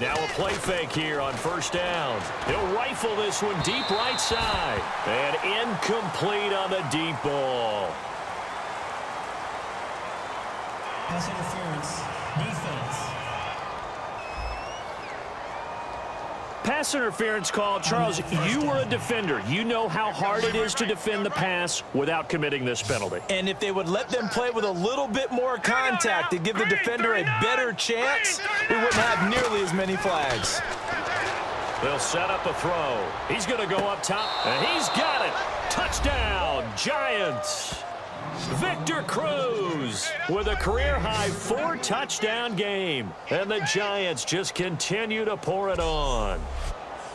Now a play fake here on first down. He'll rifle this one deep right side. And incomplete on the deep ball. Pass interference. Defense. Pass interference call. Charles, you were a defender. You know how hard it is to defend the pass without committing this penalty. And if they would let them play with a little bit more contact to give the defender a better chance, we wouldn't have nearly as many flags. They'll set up a throw. He's going to go up top, and he's got it. Touchdown, Giants. Victor Cruz with a career-high 4-touchdown game. And the Giants just continue to pour it on.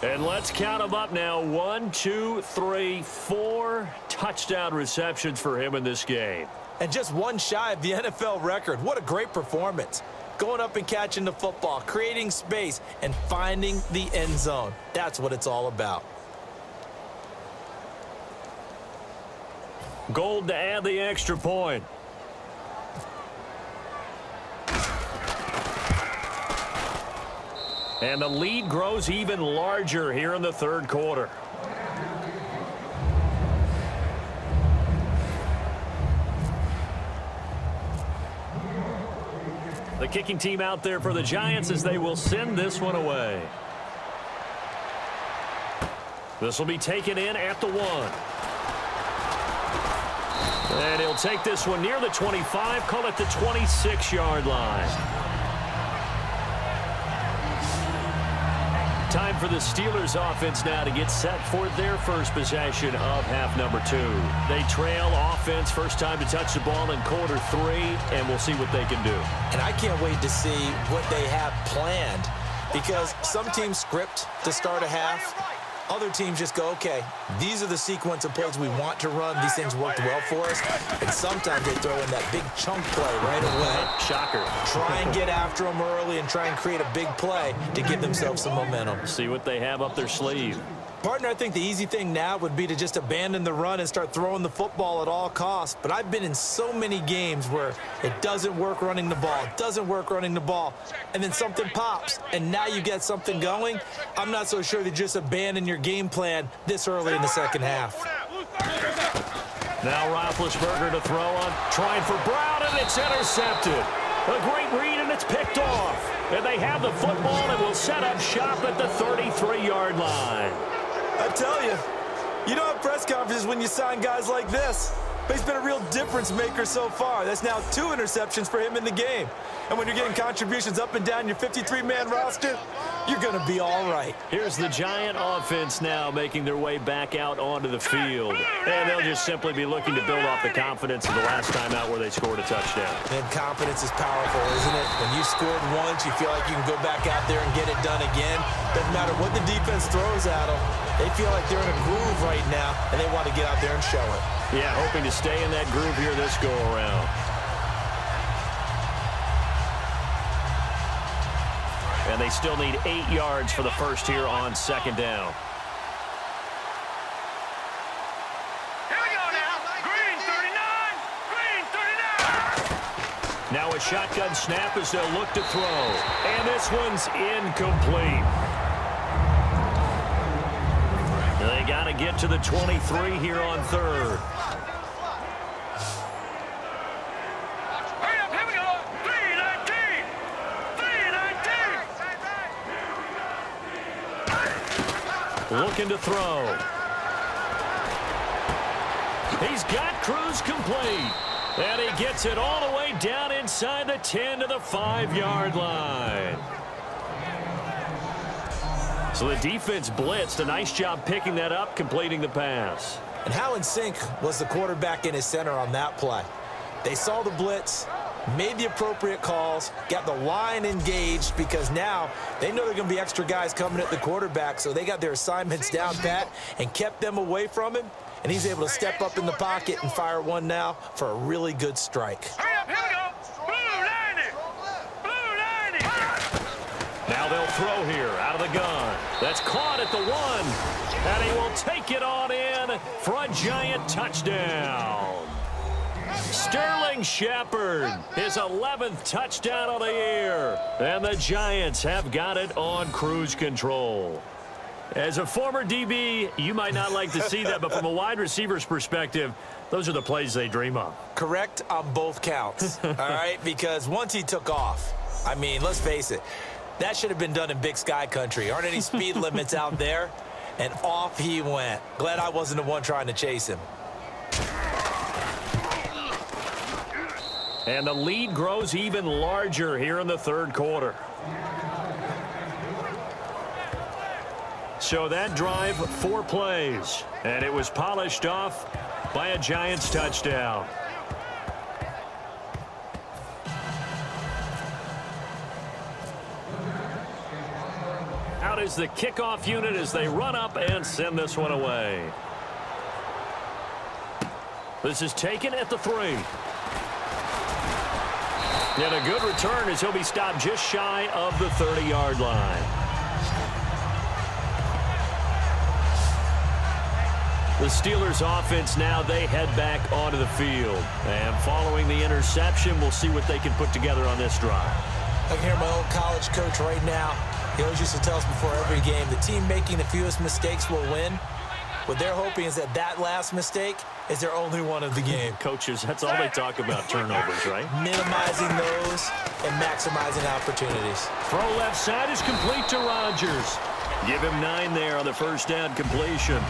And let's count them up now. 1, 2, 3, 4 touchdown receptions for him in this game. And just one shy of the NFL record. What a great performance. Going up and catching the football, creating space, and finding the end zone. That's what it's all about. Gold to add the extra point. And the lead grows even larger here in the third quarter. The kicking team out there for the Giants as they will send this one away. This will be taken in at the 1. And he'll take this one near the 25, call it the 26-yard line. Time for the Steelers offense now to get set for their first possession of half number 2. They trail offense, first time to touch the ball in quarter 3, and we'll see what they can do. And I can't wait to see what they have planned, because some teams script to start a half. Other teams just go, okay, these are the sequence of plays we want to run. These things worked well for us. And sometimes they throw in that big chunk play right away. Shocker. Try and get after them early and try and create a big play to give themselves some momentum. See what they have up their sleeve. Partner, I think the easy thing now would be to just abandon the run and start throwing the football at all costs. But I've been in so many games where it doesn't work running the ball, and then something pops, and now you get something going. I'm not so sure to just abandon your game plan this early in the second half. Now Roethlisberger to throw on, trying for Brown, and it's intercepted. A great read, and it's picked off. And they have the football and will set up shop at the 33-yard line. I tell you, you don't have press conferences when you sign guys like this. But he's been a real difference maker so far. That's now 2 interceptions for him in the game. And when you're getting contributions up and down your 53-man roster, you're going to be all right. Here's the Giant offense now making their way back out onto the field. And they'll just simply be looking to build off the confidence of the last time out where they scored a touchdown. And confidence is powerful, isn't it? When you scored once, you feel like you can go back out there and get it done again. Doesn't matter what the defense throws at them. They feel like they're in a groove right now, and they want to get out there and show it. Yeah, hoping to stay in that groove here this go-around. And they still need 8 yards for the first here on second down. Here we go now. Green 39. Green 39. Now a shotgun snap as they'll look to throw. And this one's incomplete. They got to get to the 23 here on third. Hurry up, here we go. 319. 319. Looking to throw. He's got Cruz complete. And he gets it all the way down inside the 10 to the 5-yard line. So the defense blitzed. A nice job picking that up, completing the pass. And how in sync was the quarterback and his center on that play? They saw the blitz, made the appropriate calls, got the line engaged because now they know there are going to be extra guys coming at the quarterback, so they got their assignments down pat and kept them away from him, and he's able to step up in the pocket and fire one now for a really good strike. Hurry up, here we go. Blue 90. Now they'll throw here out of the gun. That's caught at the 1, and he will take it on in for a Giant touchdown. Sterling Shepard, his 11th touchdown of the year, and the Giants have got it on cruise control. As a former DB, you might not like to see that, but from a wide receiver's perspective, those are the plays they dream of. Correct on both counts, all right? Because once he took off, I mean, let's face it, that should have been done in Big Sky country. Aren't any speed limits out there? And off he went. Glad I wasn't the one trying to chase him. And the lead grows even larger here in the third quarter. So that drive, 4 plays, and it was polished off by a Giants touchdown. Out is the kickoff unit as they run up and send this one away. This is taken at the 3. And a good return as he'll be stopped just shy of the 30-yard line. The Steelers offense now, they head back onto the field. And following the interception, we'll see what they can put together on this drive. I can hear my old college coach right now. He always used to tell us before every game, the team making the fewest mistakes will win. What they're hoping is that that last mistake is their only one of the game. Coaches, that's all they talk about, turnovers, right? Minimizing those and maximizing opportunities. Throw left side is complete to Rodgers. Give him 9 there on the first down completion.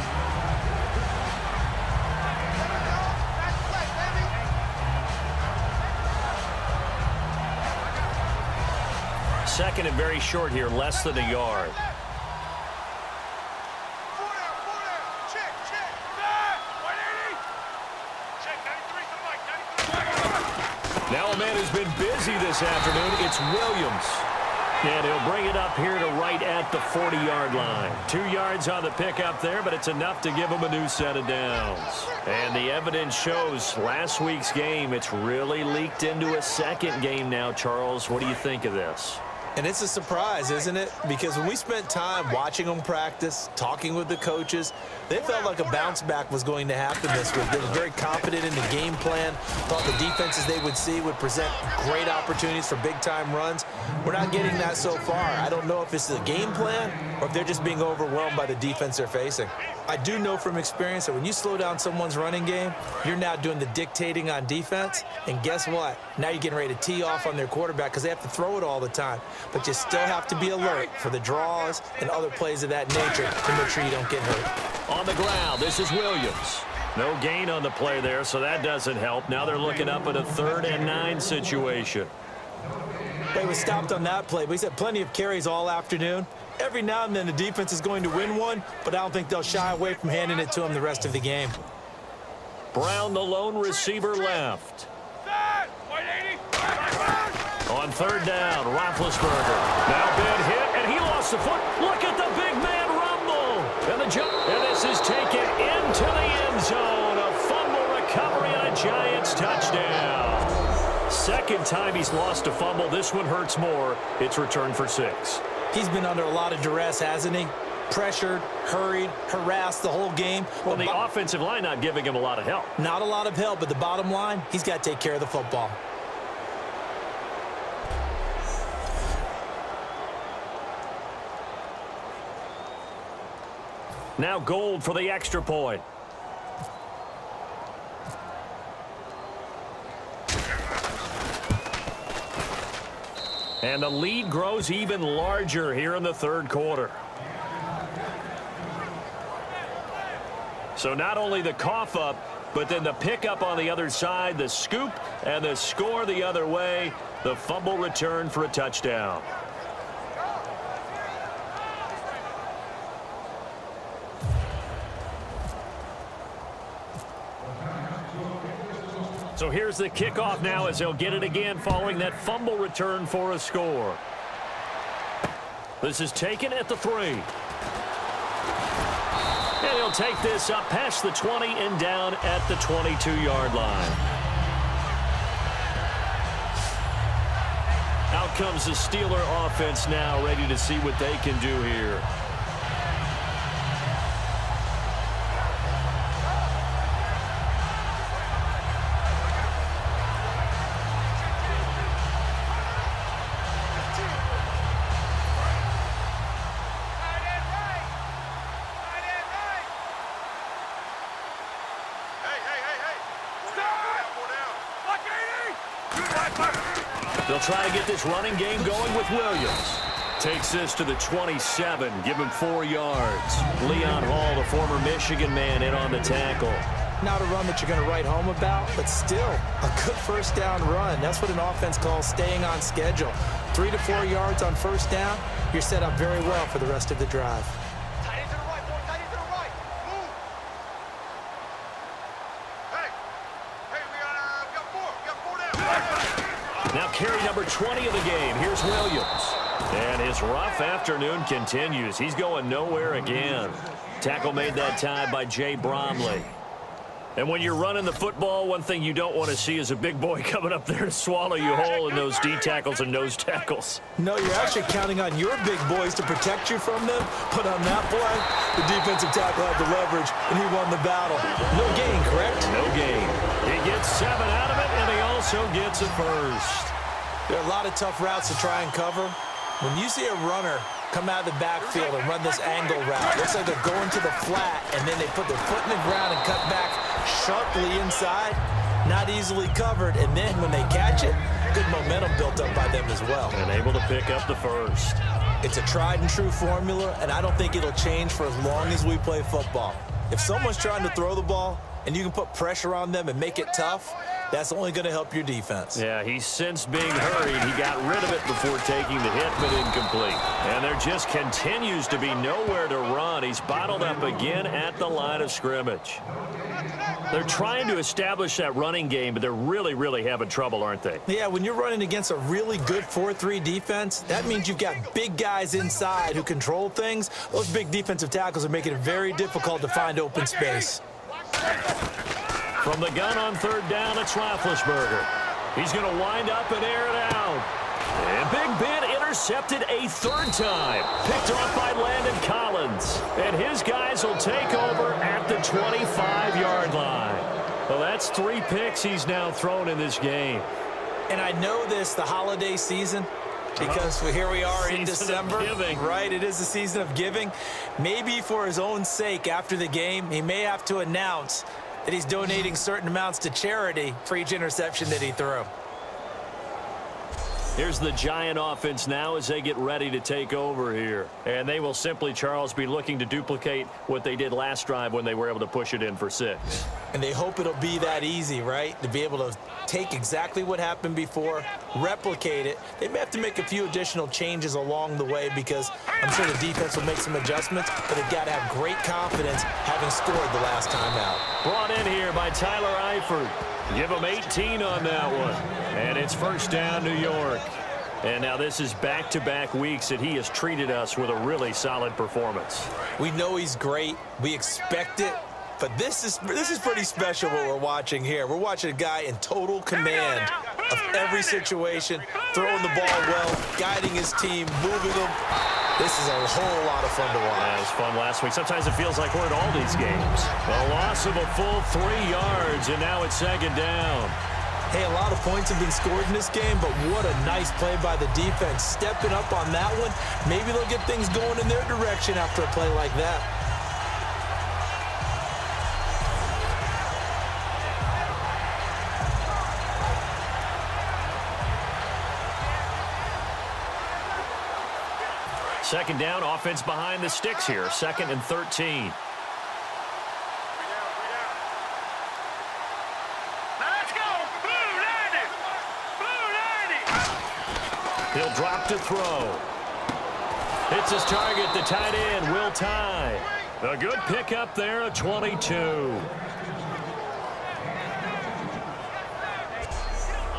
Second and very short here, less than a yard. Now a man who's been busy this afternoon, it's Williams. And he'll bring it up here to right at the 40-yard line. 2 yards on the pickup there, but it's enough to give him a new set of downs. And the evidence shows last week's game, it's really leaked into a second game now, Charles. What do you think of this? And it's a surprise, isn't it? Because when we spent time watching them practice, talking with the coaches, they felt like a bounce back was going to happen this week. They were very confident in the game plan, thought the defenses they would see would present great opportunities for big-time runs. We're not getting that so far. I don't know if it's the game plan or if they're just being overwhelmed by the defense they're facing. I do know from experience that when you slow down someone's running game, you're now doing the dictating on defense. And guess what? Now you're getting ready to tee off on their quarterback because they have to throw it all the time. But you still have to be alert for the draws and other plays of that nature to make sure you don't get hurt. On the ground, this is Williams. No gain on the play there, so that doesn't help. Now they're looking up at a 3rd and 9 situation. They were stopped on that play, but he's had plenty of carries all afternoon. Every now and then the defense is going to win one, but I don't think they'll shy away from handing it to him the rest of the game. Brown, the lone receiver, left. On 3rd down, Roethlisberger. Now big hit, and he lost the foot. Look at the big man rumble. And the jump. And this is taken into the end zone. A fumble recovery and a Giants touchdown. Second time he's lost a fumble. This one hurts more. It's returned for 6. He's been under a lot of duress, hasn't he? Pressured, hurried, harassed the whole game. Well, the offensive line not giving him a lot of help. Not a lot of help, but the bottom line, he's got to take care of the football. Now Gold for the extra point. And the lead grows even larger here in the third quarter. So not only the cough up, but then the pickup on the other side, the scoop, and the score the other way. The fumble return for a touchdown. So here's the kickoff now as they'll get it again following that fumble return for a score. This is taken at the 3. And he'll take this up past the 20 and down at the 22-yard line. Out comes the Steeler offense now, ready to see what they can do here. They'll try to get this running game going with Williams. Takes this to the 27, give him 4 yards. Leon Hall, the former Michigan man, in on the tackle. Not a run that you're going to write home about, but still a good first down run. That's what an offense calls staying on schedule. 3 to 4 yards on first down, you're set up very well for the rest of the drive. Tight end to the right, boy. Tight end to the right. Move. Hey, we got 4. We got 4 down. Now carry number 20 of the game. Here's Williams. And his rough afternoon continues. He's going nowhere again. Tackle made that time by Jay Bromley. And when you're running the football, one thing you don't want to see is a big boy coming up there to swallow you whole in those D tackles and nose tackles. No, you're actually counting on your big boys to protect you from them. But on that play, the defensive tackle had the leverage, and he won the battle. No gain, correct? No gain. He gets 7 out of it, and he also gets a first. There are a lot of tough routes to try and cover. When you see a runner come out of the backfield and run this angle route, looks like they're going to the flat, and then they put their foot in the ground and cut back sharply inside, not easily covered, and then when they catch it, good momentum built up by them as well. And able to pick up the first. It's a tried and true formula, and I don't think it'll change for as long as we play football. If someone's trying to throw the ball and you can put pressure on them and make it tough, that's only going to help your defense. Yeah, he's since being hurried. He got rid of it before taking the hit, but incomplete. And there just continues to be nowhere to run. He's bottled up again at the line of scrimmage. They're trying to establish that running game, but they're really having trouble, aren't they? Yeah, when you're running against a really good 4-3 defense, that means you've got big guys inside who control things. Those big defensive tackles are making it very difficult to find open space. From the gun on 3rd down, it's Roethlisberger. He's going to wind up and air it out. And Big Ben intercepted a 3rd time. Picked off by Landon Collins. And his guys will take over at the 25-yard line. Well, that's 3 picks he's now thrown in this game. And I know this, the holiday season, because here we are in December. Right, it is the season of giving. Maybe for his own sake after the game, he may have to announce that he's donating certain amounts to charity for each interception that he threw. Here's the Giant offense now as they get ready to take over here. And they will simply, Charles, be looking to duplicate what they did last drive when they were able to push it in for 6. And they hope it'll be that easy, right? To be able to take exactly what happened before, replicate it. They may have to make a few additional changes along the way because I'm sure the defense will make some adjustments, but they've got to have great confidence having scored the last time out. Brought in here by Tyler Eifert. Give him 18 on that one. And it's 1st down, New York. And now this is back-to-back weeks that he has treated us with a really solid performance. We know he's great. We expect it. But this is pretty special what we're watching here. We're watching a guy in total command of every situation, throwing the ball well, guiding his team, moving them. This is a whole lot of fun to watch. Yeah, it was fun last week. Sometimes it feels like we're at all these games. A loss of a full 3 yards, and now it's 2nd down. Hey, a lot of points have been scored in this game, but what a nice play by the defense. Stepping up on that one, maybe they'll get things going in their direction after a play like that. Second down, offense behind the sticks here. 2nd and 13. He'll drop to throw. Hits his target, the tight end, Will Tye. A good pickup there, a 22.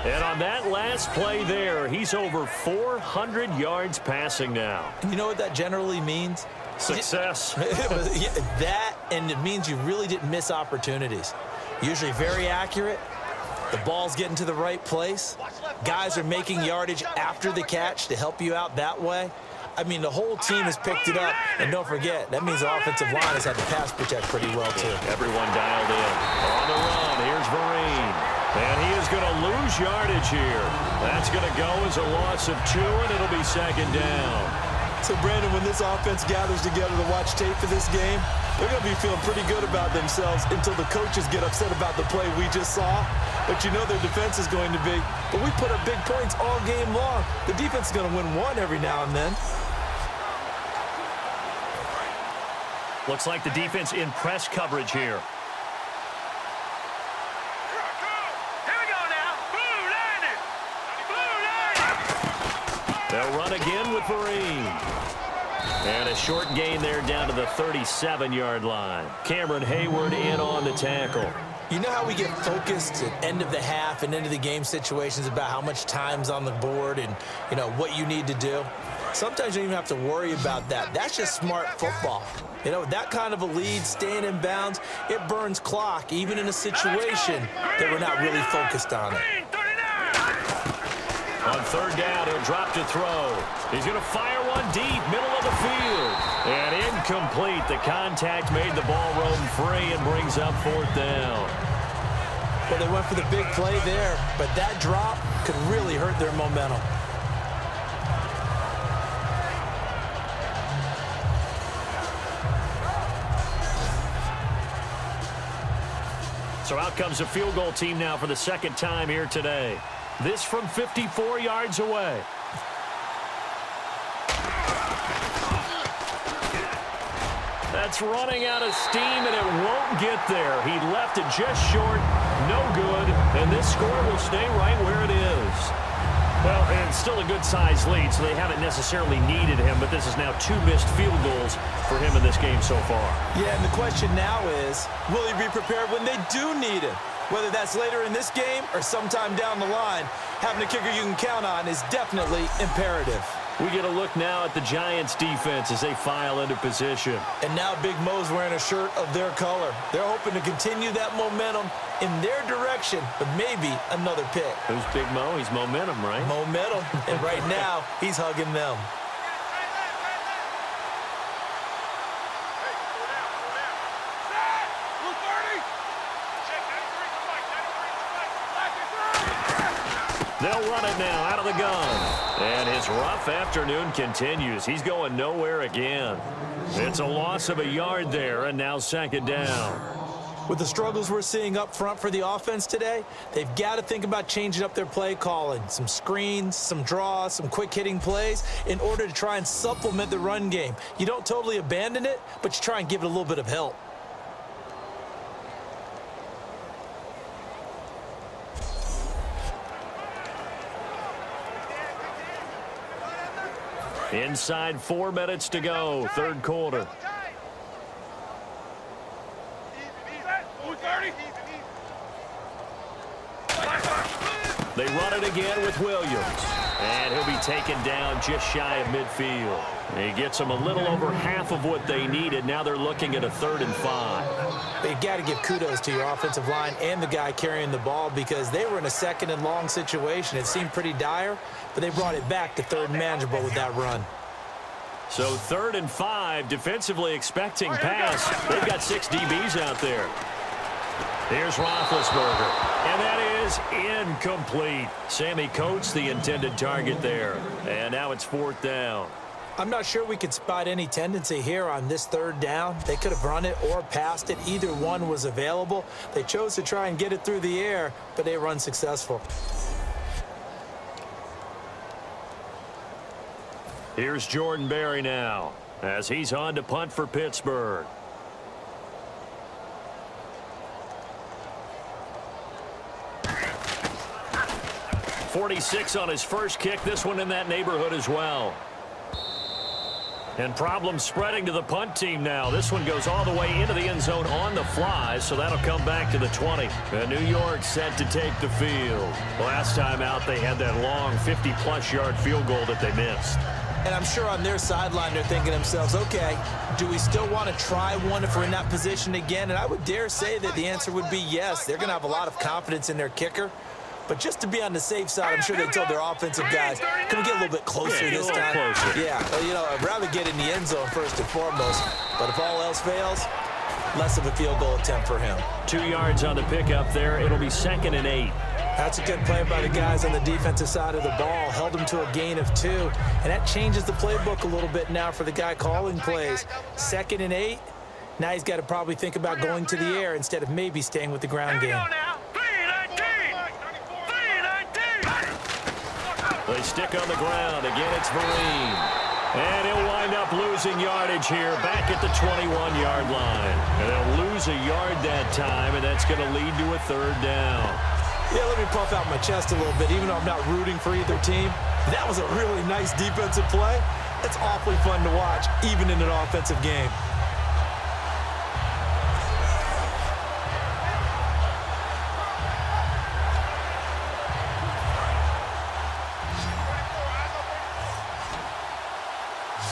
And on that last play there, he's over 400 yards passing now. You know what that generally means? Success. That, and it means you really didn't miss opportunities. Usually very accurate. The ball's getting to the right place. Guys are making yardage after the catch to help you out that way. I mean, the whole team has picked it up. And don't forget, that means the offensive line has had to pass protect pretty well, too. Everyone dialed in. On the run, here's Vereen. And he is going to lose yardage here. That's going to go as a loss of 2, and it'll be second down. So, Brandon, when this offense gathers together to watch tape for this game, they're going to be feeling pretty good about themselves until the coaches get upset about the play we just saw. But you know their defense is going to be. But we put up big points all game long. The defense is going to win one every now and then. Looks like the defense in press coverage here. They'll run again with Vereen. And a short gain there down to the 37-yard line. Cameron Hayward in on the tackle. You know how we get focused at end of the half and end of the game situations about how much time's on the board and, you know, what you need to do? Sometimes you don't even have to worry about that. That's just smart football. You know, that kind of a lead, staying in bounds, it burns clock, even in a situation that we're not really focused on it. On third down, he'll drop to throw. He's going to fire one deep, middle of the field. And incomplete. The contact made the ball roam free and brings up fourth down. Well, they went for the big play there, but that drop could really hurt their momentum. So out comes a field goal team now for the second time here today. This from 54 yards away. That's running out of steam, and it won't get there. He left it just short, no good, and this score will stay right where it is. Well, and still a good-sized lead, so they haven't necessarily needed him, but this is now 2 missed field goals for him in this game so far. Yeah, and the question now is, will he be prepared when they do need him? Whether that's later in this game or sometime down the line, having a kicker you can count on is definitely imperative. We get a look now at the Giants' defense as they file into position. And now Big Mo's wearing a shirt of their color. They're hoping to continue that momentum in their direction, but maybe another pick. Who's Big Mo? He's momentum, right? Momentum. And right now, he's hugging them. They'll run it now out of the gun. And his rough afternoon continues. He's going nowhere again. It's a loss of a yard there, and now second down. With the struggles we're seeing up front for the offense today, they've got to think about changing up their play calling. Some screens, some draws, some quick-hitting plays in order to try and supplement the run game. You don't totally abandon it, but you try and give it a little bit of help. Inside 4 minutes to go, third quarter. They run it again with Williams. And he'll be taken down just shy of midfield. He gets them a little over half of what they needed. Now they're looking at a 3rd and 5. You've got to give kudos to your offensive line and the guy carrying the ball because they were in a 2nd and long situation. It seemed pretty dire, but they brought it back to 3rd and manageable with that run. So 3rd and 5, defensively expecting pass. They've got 6 DBs out there. Here's Roethlisberger, and that is incomplete. Sammy Coates, the intended target there. And now it's 4th down. I'm not sure we could spot any tendency here on this 3rd down. They could have run it or passed it. Either one was available. They chose to try and get it through the air, but they were unsuccessful. Here's Jordan Berry now as he's on to punt for Pittsburgh. .46 on his first kick. This one in that neighborhood as well. And problems spreading to the punt team now. This one goes all the way into the end zone on the fly, so that'll come back to the 20. And New York set to take the field. Last time out, they had that long 50-plus yard field goal that they missed. And I'm sure on their sideline they're thinking to themselves, okay, do we still want to try one if we're in that position again? And I would dare say that the answer would be yes. They're going to have a lot of confidence in their kicker. But just to be on the safe side, I'm sure they told their offensive guys, can we get a little bit closer this time? Closer. Yeah, well, you know, I'd rather get in the end zone first and foremost. But if all else fails, less of a field goal attempt for him. 2 yards on the pickup there. It'll be 2nd and 8. That's a good play by the guys on the defensive side of the ball. Held him to a gain of 2. And that changes the playbook a little bit now for the guy calling plays. 2nd and 8. Now he's got to probably think about going to the air instead of maybe staying with the ground game. They stick on the ground. Again, it's Vereen. And he'll wind up losing yardage here back at the 21-yard line. And they'll lose a yard that time, and that's going to lead to a 3rd down. Yeah, let me puff out my chest a little bit, even though I'm not rooting for either team. That was a really nice defensive play. It's awfully fun to watch, even in an offensive game.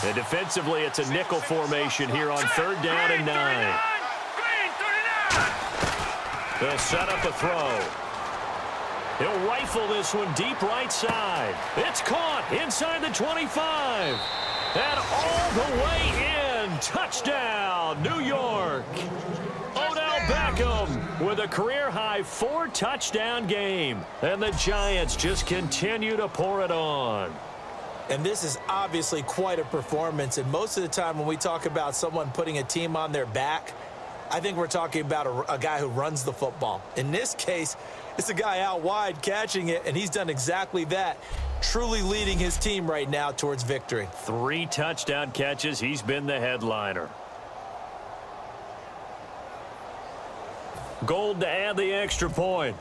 And defensively, it's a nickel formation here on 3rd down and 9. They'll set up a throw. He'll rifle this one deep right side. It's caught inside the 25. And all the way in. Touchdown, New York. Odell Beckham with a career-high 4-touchdown game. And the Giants just continue to pour it on. And this is obviously quite a performance. And most of the time when we talk about someone putting a team on their back, I think we're talking about a guy who runs the football. In this case, it's a guy out wide catching it, and he's done exactly that, truly leading his team right now towards victory. 3 touchdown catches. He's been the headliner. Gold to add the extra point.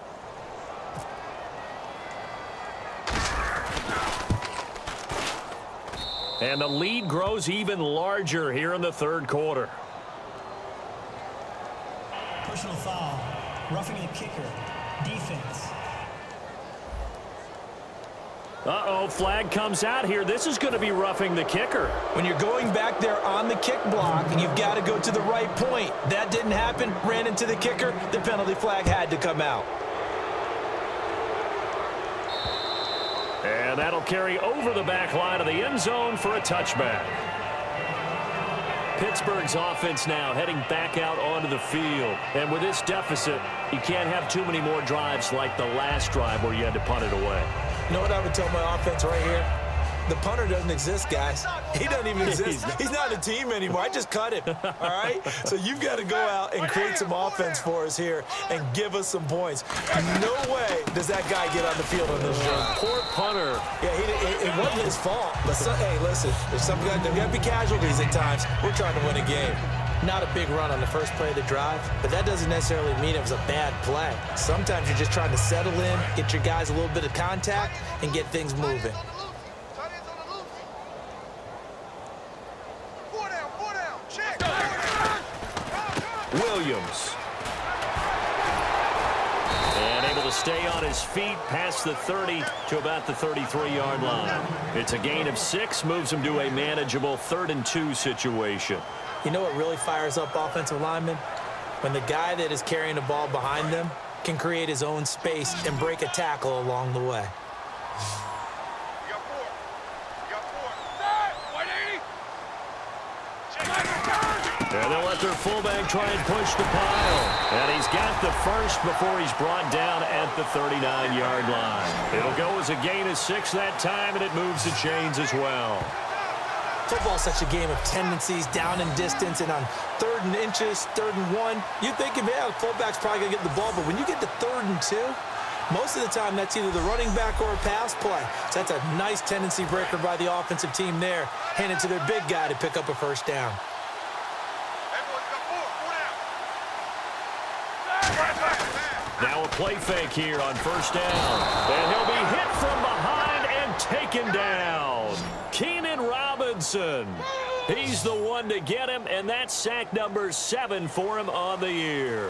And the lead grows even larger here in the 3rd quarter. Personal foul. Roughing the kicker. Defense. Uh-oh, flag comes out here. This is going to be roughing the kicker. When you're going back there on the kick block, you've got to go to the right point. That didn't happen. Ran into the kicker. The penalty flag had to come out. And that'll carry over the back line of the end zone for a touchback. Pittsburgh's offense now heading back out onto the field. And with this deficit, you can't have too many more drives like the last drive where you had to punt it away. You know what I would tell my offense right here? The punter doesn't exist, guys. He doesn't even exist. He's not a team anymore. I just cut him, all right? So you've got to go out and create some offense for us here and give us some points. No way does that guy get on the field on this drive. Poor punter. Yeah, it wasn't his fault. But hey, listen, there's got to be casualties at times. We're trying to win a game. Not a big run on the first play of the drive, but that doesn't necessarily mean it was a bad play. Sometimes you're just trying to settle in, get your guys a little bit of contact, and get things moving. Williams. And able to stay on his feet past the 30 to about the 33-yard line. It's a gain of 6, moves him to a manageable 3rd and 2 situation. You know what really fires up offensive linemen? When the guy that is carrying the ball behind them can create his own space and break a tackle along the way. And they'll let their fullback try and push the pile. And he's got the first before he's brought down at the 39-yard line. It'll go as a gain of 6 that time, and it moves the chains as well. Football's such a game of tendencies, down and distance, and on 3rd and inches, 3rd and 1, you're thinking, yeah, the fullback's probably going to get the ball. But when you get to 3rd and 2, most of the time that's either the running back or a pass play. So that's a nice tendency breaker by the offensive team there. Hand it to their big guy to pick up a first down. Now a play fake here on first down. And he'll be hit from behind and taken down. Keenan Robinson. He's the one to get him, and that's sack number 7 for him on the year.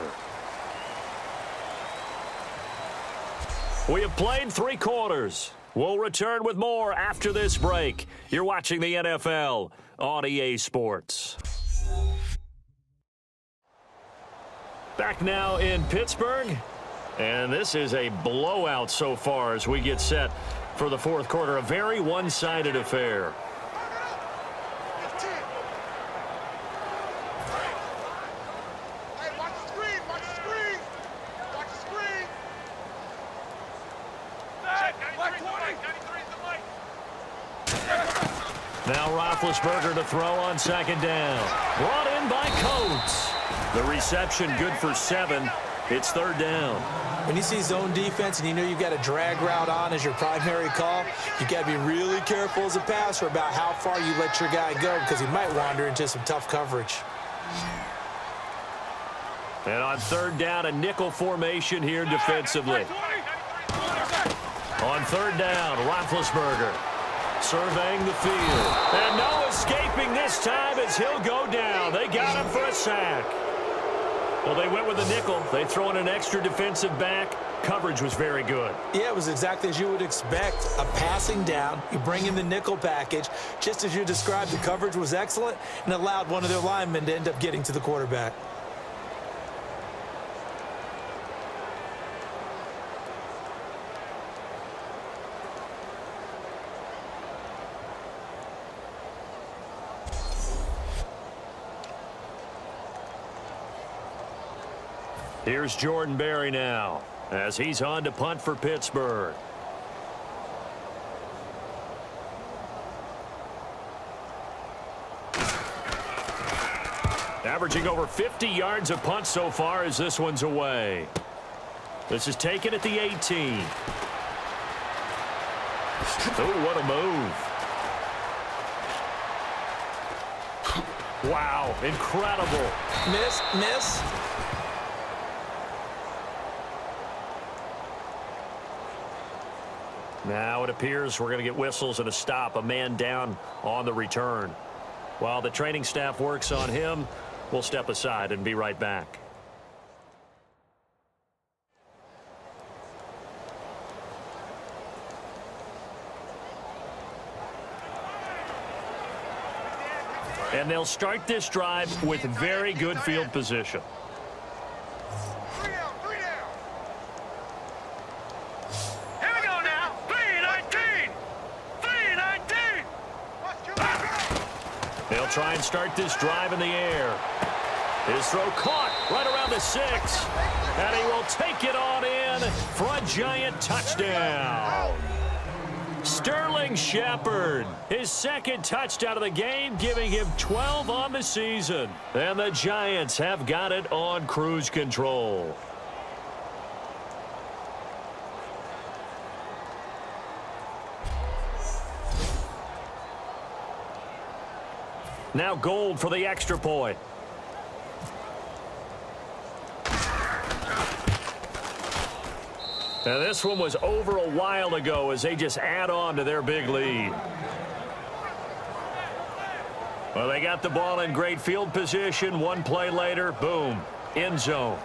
We have played 3 quarters. We'll return with more after this break. You're watching the NFL on EA Sports. Back now in Pittsburgh, and this is a blowout so far as we get set for the fourth quarter. A very one-sided affair. Now Roethlisberger to throw on 2nd down. Brought in by Coates. The reception good for 7. It's 3rd down. When you see zone defense and you know you've got a drag route on as your primary call, you got to be really careful as a passer about how far you let your guy go because he might wander into some tough coverage. And on 3rd down, a nickel formation here defensively. On 3rd down, Roethlisberger surveying the field. And no escaping this time as he'll go down. They got him for a sack. Well, they went with a nickel. They throw in an extra defensive back. Coverage was very good. Yeah, it was exactly as you would expect. A passing down. You bring in the nickel package. Just as you described, the coverage was excellent and allowed one of their linemen to end up getting to the quarterback. Here's Jordan Berry now as he's on to punt for Pittsburgh. Averaging over 50 yards a punt so far as this one's away. This is taken at the 18. Oh, what a move. Wow, incredible. Miss. Now it appears we're going to get whistles and a stop. A man down on the return. While the training staff works on him, we'll step aside and be right back. And they'll start this drive with very good field position. They'll try and start this drive in the air. His throw caught right around the 6. And he will take it on in for a giant touchdown. Sterling Shepard, his 2nd touchdown of the game, giving him 12 on the season. And the Giants have got it on cruise control. Now Gold for the extra point. Now this one was over a while ago as they just add on to their big lead. Well, they got the ball in great field position. One play later, boom, end zone.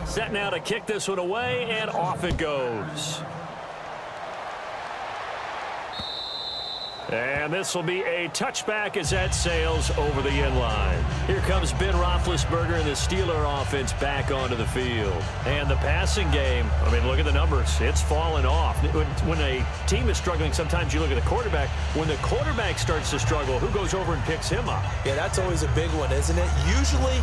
Set now to kick this one away, and off it goes. And this will be a touchback as that sails over the end line. Here comes Ben Roethlisberger and the Steeler offense back onto the field. And the passing game, I mean, look at the numbers. It's fallen off. When a team is struggling, sometimes you look at the quarterback. When the quarterback starts to struggle, who goes over and picks him up? Yeah, that's always a big one, isn't it? Usually,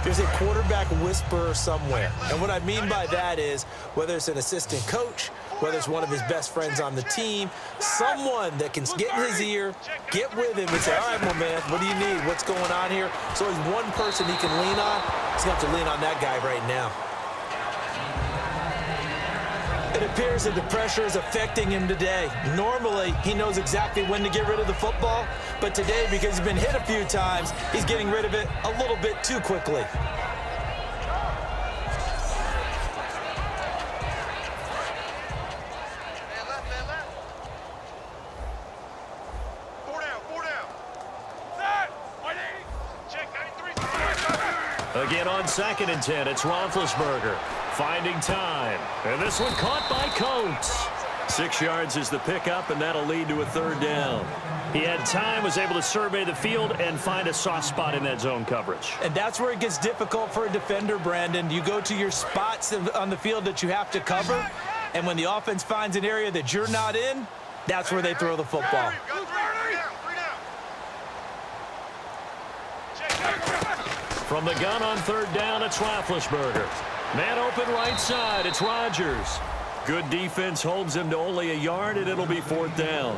there's a quarterback whisperer somewhere. And what I mean by that is whether it's an assistant coach, whether it's one of his best friends on the team, someone that can get in his ear, get with him and say, all right, my man, what do you need? What's going on here? So there's one person he can lean on. He's going to have to lean on that guy right now. It appears that the pressure is affecting him today. Normally, he knows exactly when to get rid of the football, but today, because he's been hit a few times, he's getting rid of it a little bit too quickly. Again on 2nd and 10, it's Roethlisberger finding time. And this one caught by Coates. 6 yards is the pickup, and that'll lead to a 3rd down. He had time, was able to survey the field and find a soft spot in that zone coverage. And that's where it gets difficult for a defender, Brandon. You go to your spots on the field that you have to cover, and when the offense finds an area that you're not in, that's where they throw the football. From the gun on 3rd down, it's Roethlisberger. Man open right side, it's Rodgers. Good defense holds him to only a yard, and it'll be 4th down.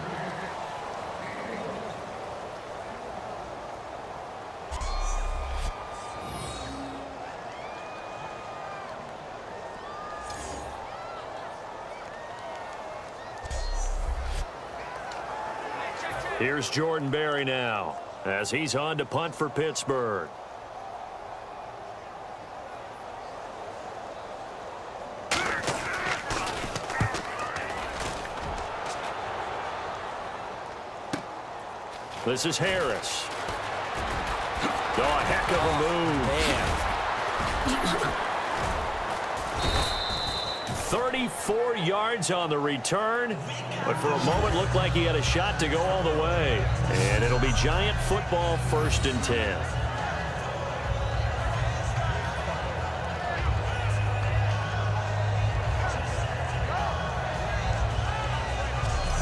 Here's Jordan Berry now, as he's on to punt for Pittsburgh. This is Harris. Oh, a heck of a move. Man. 34 yards on the return, but for a moment looked like he had a shot to go all the way. And it'll be Giant football, 1st and 10.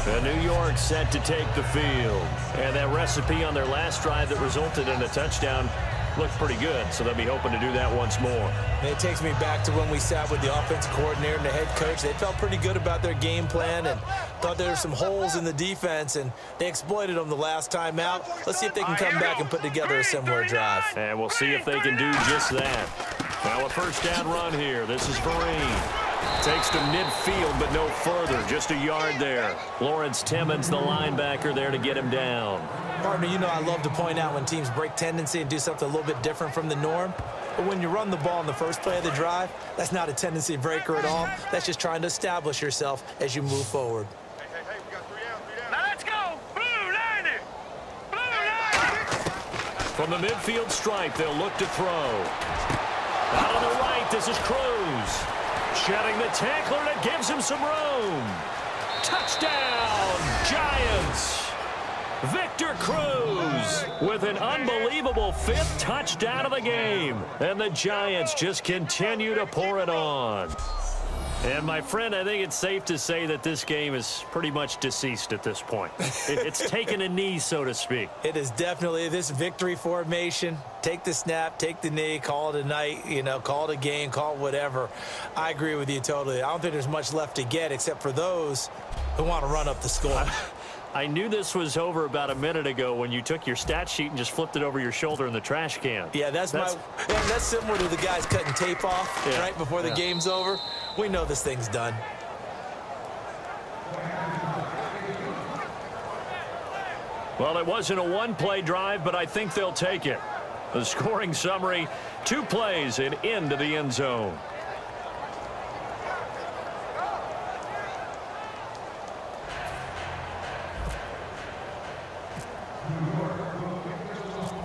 And New York set to take the field. And that recipe on their last drive that resulted in a touchdown looked pretty good, so they'll be hoping to do that once more. And it takes me back to when we sat with the offensive coordinator and the head coach. They felt pretty good about their game plan and thought there were some holes in the defense, and they exploited them the last time out. Let's see if they can come back and put together a similar drive. And we'll see if they can do just that. Now a 1st down run here. This is Vereen. Takes to midfield, but no further. Just a yard there. Lawrence Timmons, the linebacker, there to get him down. Partner, you know I love to point out when teams break tendency and do something a little bit different from the norm. But when you run the ball in the first play of the drive, that's not a tendency breaker at all. That's just trying to establish yourself as you move forward. Hey, we got 3 down. Now let's go. Blue 90. From the midfield stripe, they'll look to throw. Out on the right, this is Cruz. Shedding the tackler, and it gives him some room. Touchdown, Giants. Victor Cruz with an unbelievable 5th touchdown of the game. And the Giants just continue to pour it on. And, my friend, I think it's safe to say that this game is pretty much deceased at this point. It's taken a knee, so to speak. It is definitely this victory formation. Take the snap, take the knee, call it a night, call it a game, call it whatever. I agree with you totally. I don't think there's much left to get except for those who want to run up the score. I knew this was over about a minute ago when you took your stat sheet and just flipped it over your shoulder in the trash can. Yeah, that's similar to the guys cutting tape off right before the game's over. We know this thing's done. Well, it wasn't a one-play drive, but I think they'll take it. The scoring summary, 2 plays and into the end zone.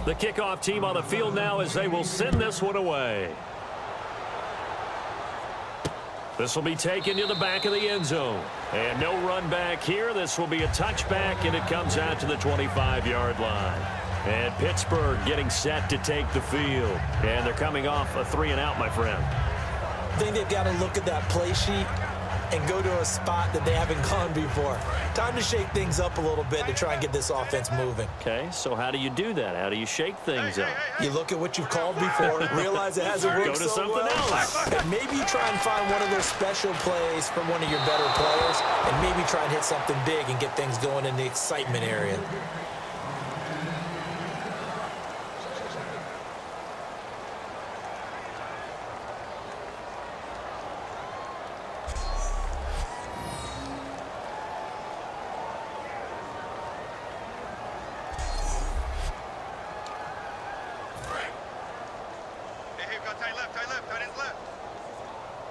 The kickoff team on the field now as they will send this one away. This will be taken to the back of the end zone. And no run back here. This will be a touchback, and it comes out to the 25-yard line. And Pittsburgh getting set to take the field. And they're coming off a 3-and-out, my friend. I think they've got to look at that play sheet and go to a spot that they haven't gone before. Time to shake things up a little bit to try and get this offense moving. Okay, so how do you do that? How do you shake things up? You look at what you've called before, realize it hasn't worked Go to so something well, else. and maybe you try and find one of those special plays from one of your better players, and maybe try and hit something big and get things going in the excitement area.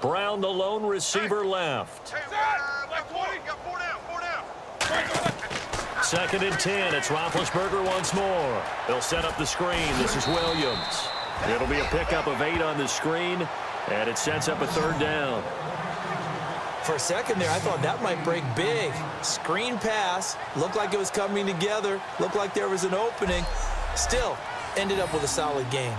Brown, the lone receiver, left. Hey, got 4 down. 2nd and 10. It's Roethlisberger once more. They'll set up the screen. This is Williams. It'll be a pickup of 8 on the screen, and it sets up a 3rd down. For a second there, I thought that might break big. Screen pass, looked like it was coming together, looked like there was an opening. Still, ended up with a solid game.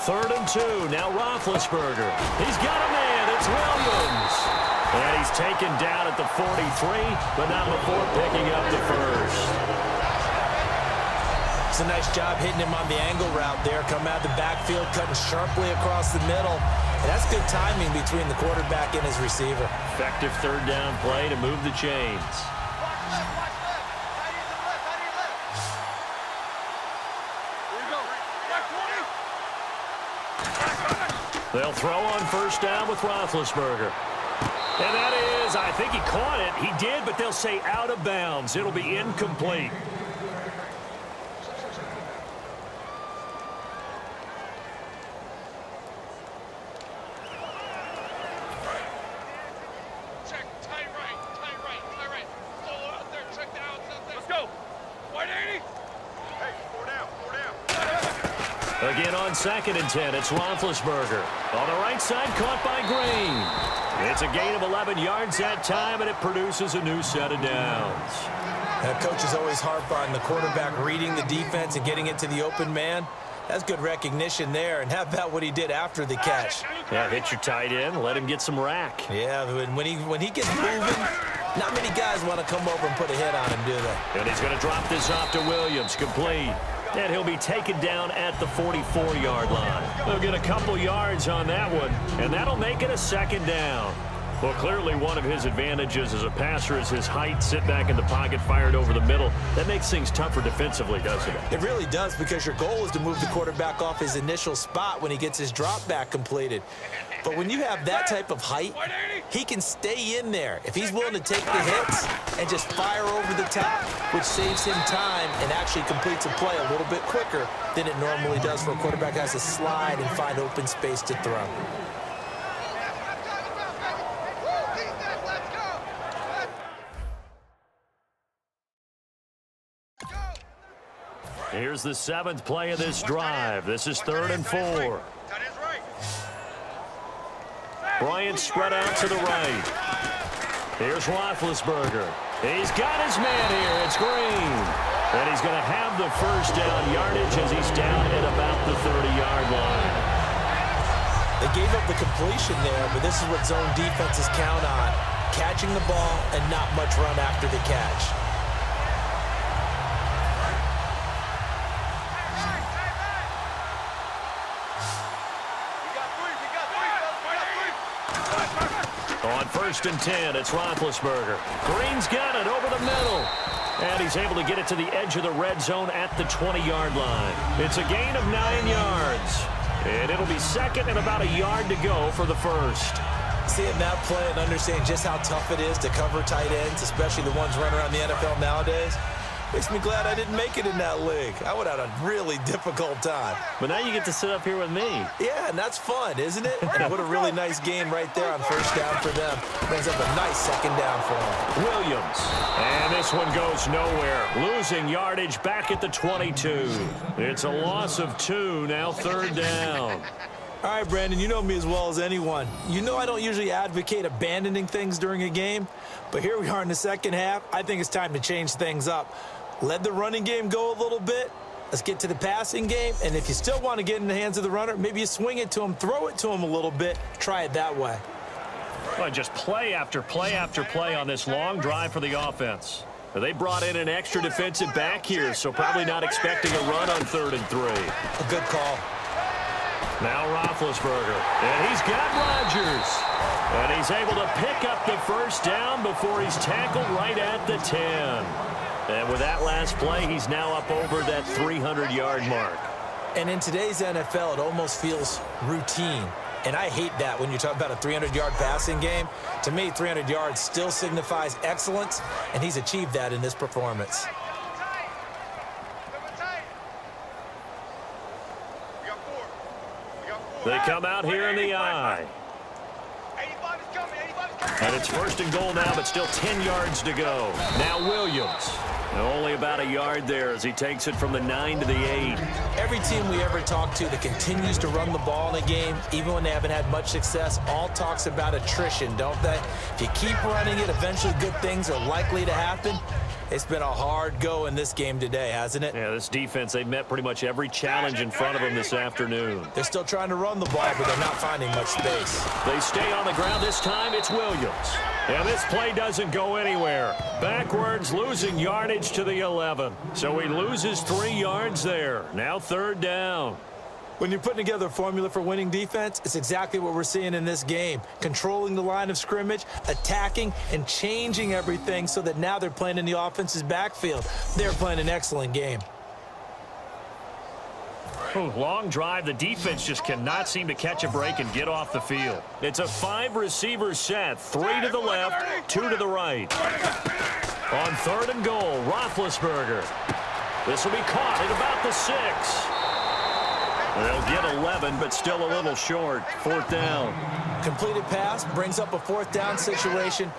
Third and 2. Now Roethlisberger. He's got a man. It's Williams. And he's taken down at the 43, but not before picking up the first. It's a nice job hitting him on the angle route there. Come out of the backfield, cutting sharply across the middle. And that's good timing between the quarterback and his receiver. Effective 3rd down play to move the chains. They'll throw on 1st down with Roethlisberger. And that is, I think he caught it. He did, but they'll say out of bounds. It'll be incomplete. Check, tight right. Solo out there, check the outside. Let's go. White 80. Hey, 4 down. Again on 2nd and 10, it's Roethlisberger. On the right side, caught by Green. It's a gain of 11 yards that time, and it produces a new set of downs. Coaches always harp on the quarterback reading the defense and getting it to the open man. That's good recognition there. And how about what he did after the catch? Yeah, hit your tight end, let him get some rack. Yeah, when he gets moving, not many guys want to come over and put a hit on him, do they? And he's going to drop this off to Williams, complete. And he'll be taken down at the 44-yard line. They'll get a couple yards on that one, and that'll make it a 2nd down. Well, clearly one of his advantages as a passer is his height, sit back in the pocket, fired over the middle. That makes things tougher defensively, doesn't it? It really does, because your goal is to move the quarterback off his initial spot when he gets his drop back completed. But when you have that type of height, he can stay in there. If he's willing to take the hits and just fire over the top, which saves him time and actually completes a play a little bit quicker than it normally does for a quarterback who has to slide and find open space to throw. Here's the 7th play of this drive. This is 3rd and 4. Bryant spread out to the right. Here's Roethlisberger. He's got his man here. It's Green. And he's going to have the 1st down yardage as he's down at about the 30-yard line. They gave up the completion there, but this is what zone defenses count on. Catching the ball and not much run after the catch. On 1st and 10, it's Roethlisberger. Green's got it over the middle. And he's able to get it to the edge of the red zone at the 20-yard line. It's a gain of 9 yards. And it'll be 2nd and about a yard to go for the 1st. Seeing that play and understanding just how tough it is to cover tight ends, especially the ones running around the NFL nowadays, makes me glad I didn't make it in that league. I would have had a really difficult time. But now you get to sit up here with me. Yeah, and that's fun, isn't it? And what a really nice game right there on 1st down for them. Brings up a nice 2nd down for them. Williams. And this one goes nowhere. Losing yardage back at the 22. It's a loss of 2, now 3rd down. All right, Brandon, you know me as well as anyone. You know I don't usually advocate abandoning things during a game, but here we are in the 2nd half. I think it's time to change things up. Let the running game go a little bit. Let's get to the passing game, and if you still want to get in the hands of the runner, maybe you swing it to him, throw it to him a little bit, try it that way. Well, just play after play after play on this long drive for the offense. They brought in an extra defensive back here, so probably not expecting a run on 3rd and 3. A good call. Now Roethlisberger, and he's got Rodgers. And he's able to pick up the 1st down before he's tackled right at the 10. And with that last play, he's now up over that 300-yard mark. And in today's NFL, it almost feels routine. And I hate that when you talk about a 300-yard passing game. To me, 300 yards still signifies excellence, and he's achieved that in this performance. They come out here in the I. 85 is coming. 85 is coming. And it's first and goal now, but still 10 yards to go. Now Williams. Only about a yard there as he takes it from the 9 to the 8. Every team we ever talk to that continues to run the ball in a game, even when they haven't had much success, all talks about attrition, don't they? If you keep running it, eventually good things are likely to happen. It's been a hard go in this game today, hasn't it? Yeah, this defense, they've met pretty much every challenge in front of them this afternoon. They're still trying to run the ball, but they're not finding much space. They stay on the ground this time. It's Williams. And this play doesn't go anywhere. Backwards, losing yardage to the 11. So he loses 3 yards there. Now third down. When you're putting together a formula for winning defense, it's exactly what we're seeing in this game. Controlling the line of scrimmage, attacking, and changing everything so that now they're playing in the offense's backfield. They're playing an excellent game. Long drive. The defense just cannot seem to catch a break and get off the field. It's a 5-receiver set. 3 to the left, 2 to the right. On third and goal, Roethlisberger. This will be caught at about the 6. They'll get 11, but still a little short. Fourth down. Completed pass brings up a fourth down situation.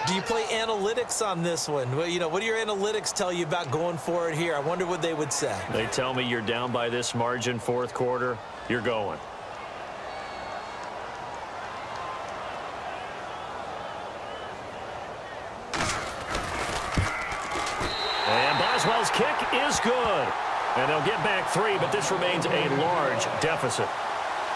Do you play analytics on this one? Well, you know, what do your analytics tell you about going for it here? I wonder what they would say. They tell me you're down by this margin fourth quarter, you're going. And Boswell's kick is good. And they'll get back 3, but this remains a large deficit.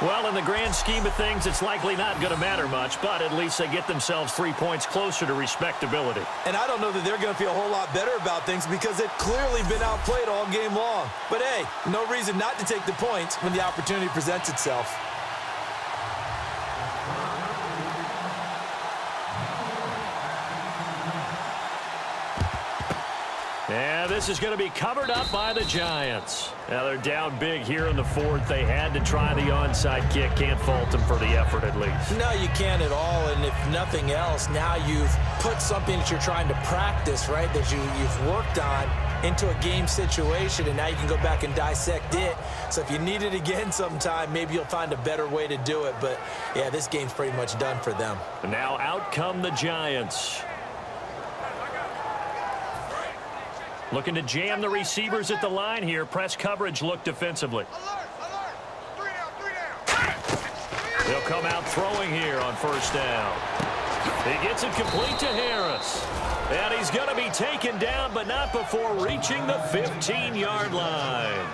Well, in the grand scheme of things, it's likely not going to matter much, but at least they get themselves 3 points closer to respectability. And I don't know that they're going to feel a whole lot better about things because they've clearly been outplayed all game long. But, hey, no reason not to take the points when the opportunity presents itself. And this is going to be covered up by the Giants. Now they're down big here in the fourth. They had to try the onside kick. Can't fault them for the effort at least. No, you can't at all. And if nothing else, now you've put something that you're trying to practice, right, that you've worked on into a game situation, and now you can go back and dissect it. So if you need it again sometime, maybe you'll find a better way to do it. But, yeah, this game's pretty much done for them. And now out come the Giants. Looking to jam the receivers at the line here. Press coverage look defensively. Alert! 3 down! They'll come out throwing here on first down. He gets it complete to Harris. And he's going to be taken down, but not before reaching the 15-yard line.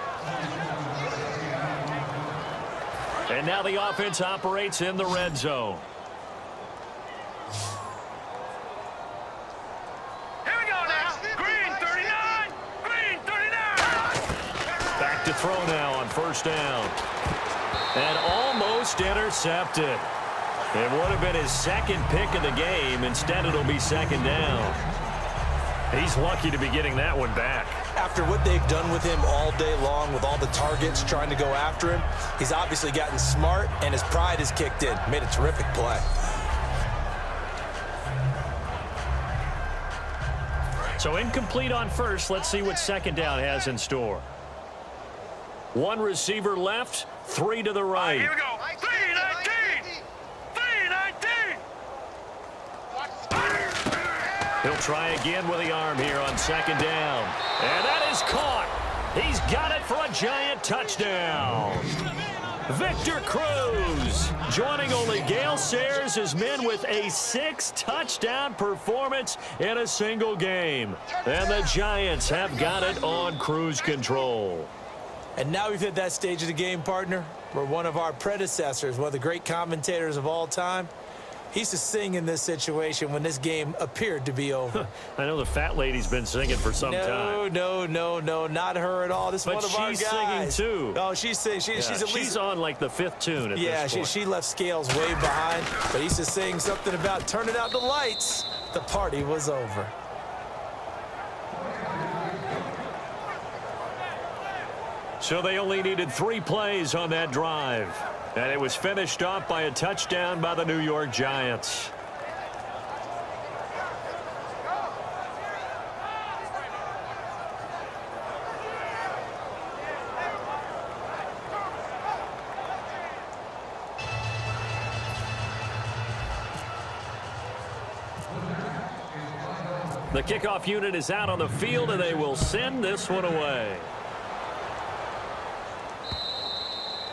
And now the offense operates in the red zone. To throw now on first down. And almost intercepted. It would have been his second pick of the game. Instead, it'll be second down. He's lucky to be getting that one back. After what they've done with him all day long with all the targets trying to go after him, he's obviously gotten smart, and his pride has kicked in. Made a terrific play. So incomplete on first. Let's see what second down has in store. 1 receiver left, 3 to the right. Here we go. 319! 319! He'll try again with the arm here on second down. And that is caught. He's got it for a Giant touchdown. Victor Cruz joining only Gale Sayers' men with a 6-touchdown performance in a single game. And the Giants have got it on cruise control. And now we've hit that stage of the game, partner, where one of our predecessors, one of the great commentators of all time, he used to sing in this situation when this game appeared to be over. I know the fat lady's been singing for some time. No, not her at all. This is But one of our guys. she's singing too. Oh, she's singing. She's at least she's on like the 5th tune at this point. she left Scales way behind, but he used to sing something about turning out the lights. The party was over. So they only needed 3 plays on that drive. And it was finished off by a touchdown by the New York Giants. The kickoff unit is out on the field, and they will send this one away.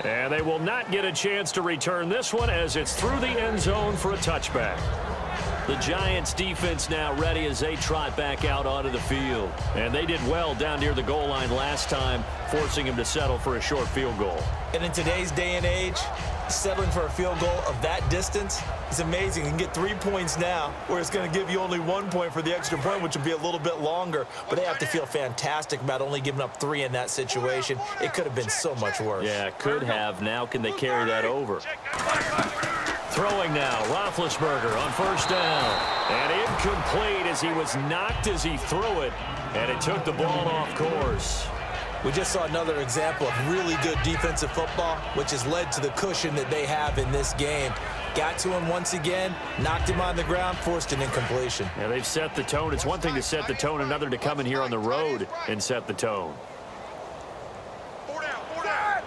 And they will not get a chance to return this one as it's through the end zone for a touchback. The Giants defense now ready as they trot back out onto the field. And they did well down near the goal line last time, forcing him to settle for a short field goal. And in today's day and age, settling for a field goal of that distance is amazing. You can get 3 points now, where it's going to give you only 1 point for the extra point, which would be a little bit longer. But they have to feel fantastic about only giving up 3 in that situation. It could have been so much worse. Yeah, could have. Now can they carry that over? Throwing now, Roethlisberger on first down. And incomplete as he was knocked as he threw it. And it took the ball off course. We just saw another example of really good defensive football, which has led to the cushion that they have in this game. Got to him once again, knocked him on the ground, forced an incompletion. Yeah, they've set the tone. It's one thing to set the tone, another to come in here on the road and set the tone. 4 down, 4 down.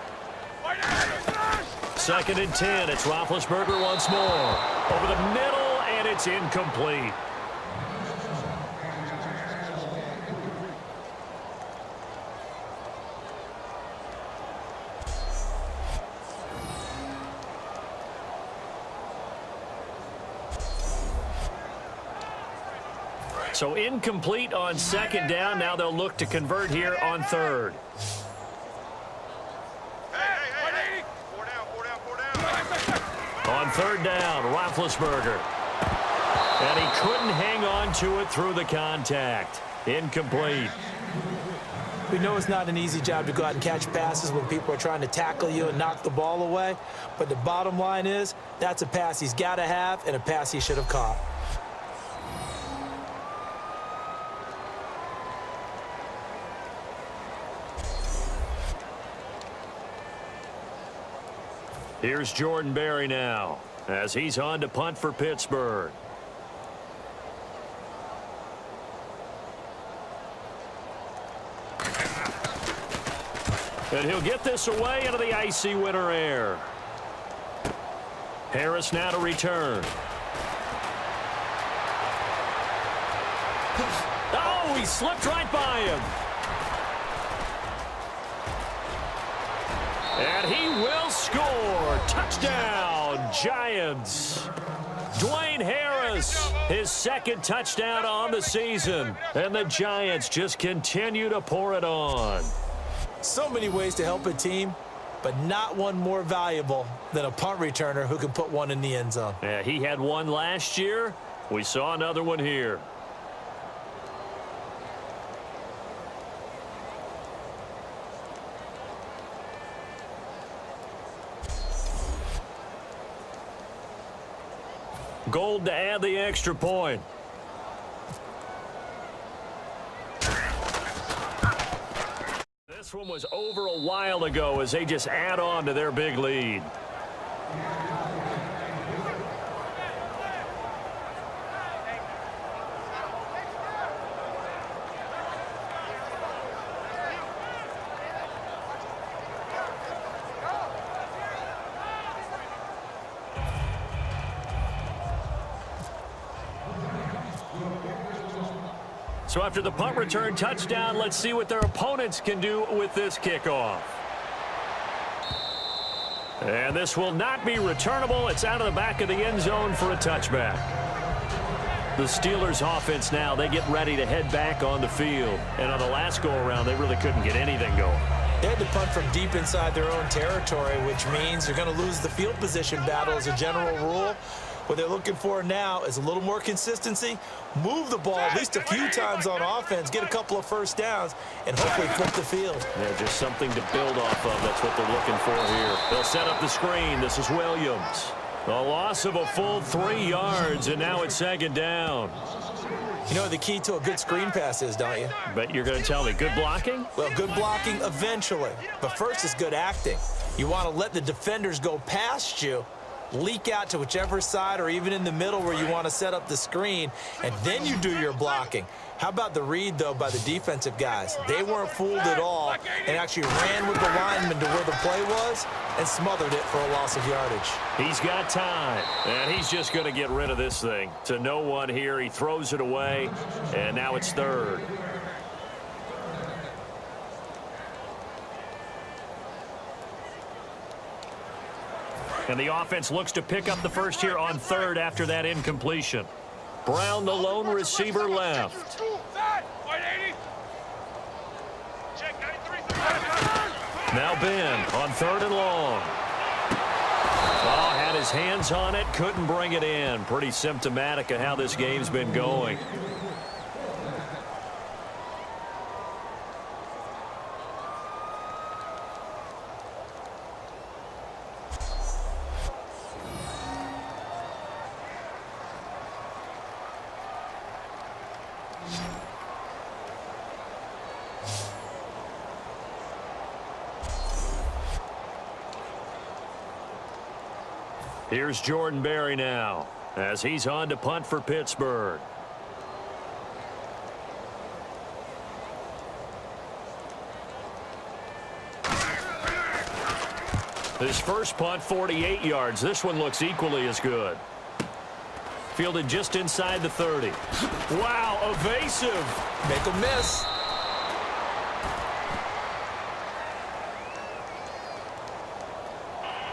2nd and 10. It's Roethlisberger once more. Over the middle, and it's incomplete. So incomplete on 2nd down. Now they'll look to convert here on 3rd. Hey. 4 down. On 3rd down, Roethlisberger. And he couldn't hang on to it through the contact. Incomplete. We know it's not an easy job to go out and catch passes when people are trying to tackle you and knock the ball away. But the bottom line is, that's a pass he's got to have and a pass he should have caught. Here's Jordan Berry now as he's on to punt for Pittsburgh. And he'll get this away into the icy winter air. Harris now to return. Oh, he slipped right by him. And he will score. Touchdown, Giants. Dwayne Harris, his 2nd touchdown on the season. And the Giants just continue to pour it on. So many ways to help a team, but not one more valuable than a punt returner who can put one in the end zone. Yeah, he had one last year. We saw another one here. Gold to add the extra point. This one was over a while ago as they just add on to their big lead. So after the punt return touchdown, let's see what their opponents can do with this kickoff. And this will not be returnable. It's out of the back of the end zone for a touchback. The Steelers offense now, they get ready to head back on the field. And on the last go-around, they really couldn't get anything going. They had to punt from deep inside their own territory, which means they're going to lose the field position battle as a general rule. What they're looking for now is a little more consistency, move the ball at least a few times on offense, get a couple of first downs, and hopefully flip the field. Yeah, just something to build off of. That's what they're looking for here. They'll set up the screen. This is Williams. A loss of a full 3 yards, and now it's 2nd down. You know what the key to a good screen pass is, don't you? Bet you're going to tell me. Good blocking? Well, good blocking eventually. But first is good acting. You want to let the defenders go past you, leak out to whichever side or even in the middle where you want to set up the screen, and then you do your blocking. How about the read, though, by the defensive guys? They weren't fooled at all and actually ran with the lineman to where the play was and smothered it for a loss of yardage. He's got time, and he's just going to get rid of this thing. To no one here, he throws it away, and now it's third. And the offense looks to pick up the first here on third after that incompletion. Brown, the lone receiver, left. Now Ben on third and long. Oh, had his hands on it, couldn't bring it in. Pretty symptomatic of how this game's been going. Here's Jordan Berry now as he's on to punt for Pittsburgh. His first punt, 48 yards. This one looks equally as good. Fielded just inside the 30. Wow, evasive. Make him miss.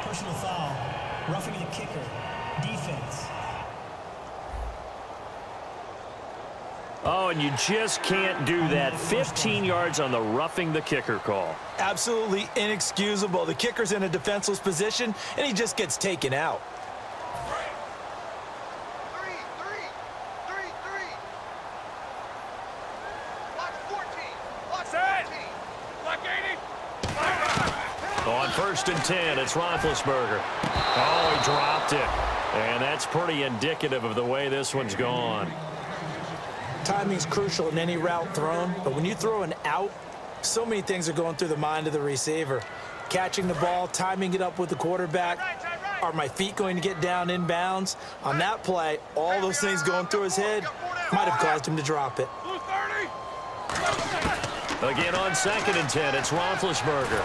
Personal foul. Roughing the kicker. Defense. Oh, and you just can't do that. 15 yards on the roughing the kicker call. Absolutely inexcusable. The kicker's in a defenseless position, and he just gets taken out. On 1st and 10, it's Roethlisberger. Oh, he dropped it. And that's pretty indicative of the way this one's gone. Timing's crucial in any route thrown, but when you throw an out, so many things are going through the mind of the receiver. Catching the ball, timing it up with the quarterback. Are my feet going to get down in bounds? On that play, all those things going through his head might have caused him to drop it. Again on 2nd and 10, it's Roethlisberger.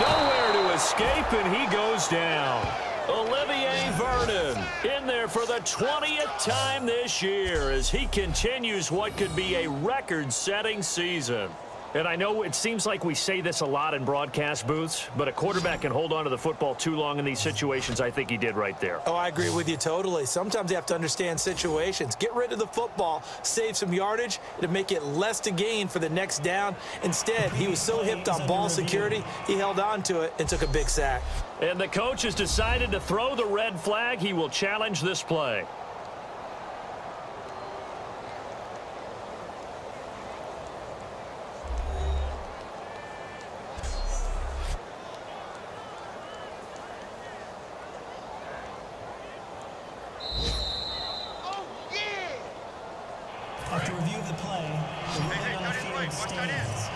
Nowhere to escape, and he goes down. Olivier Vernon in there for the 20th time this year as he continues what could be a record-setting season. And I know it seems like we say this a lot in broadcast booths, but a quarterback can hold on to the football too long in these situations. I think he did right there. Oh, I agree with you totally. Sometimes you have to understand situations. Get rid of the football, save some yardage, to make it less to gain for the next down. Instead, he was so hipped on ball security, he held on to it and took a big sack. And the coach has decided to throw the red flag. He will challenge this play. After review of the play, the ruling on the field stands.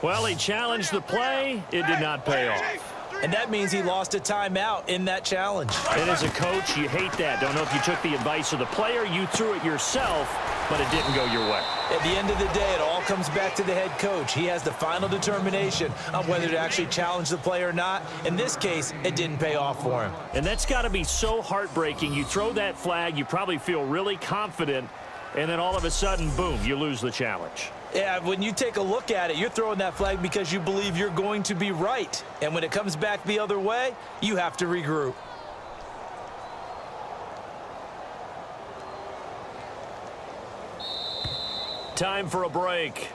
Well, he challenged the play. It did not pay off. And that means he lost a timeout in that challenge. And as a coach, you hate that. Don't know if you took the advice of the player, you threw it yourself, but it didn't go your way. At the end of the day, it all comes back to the head coach. He has the final determination on whether to actually challenge the play or not. In this case, it didn't pay off for him. And that's got to be so heartbreaking. You throw that flag, you probably feel really confident, and then all of a sudden, boom, you lose the challenge. Yeah, when you take a look at it, you're throwing that flag because you believe you're going to be right. And when it comes back the other way, you have to regroup. Time for a break.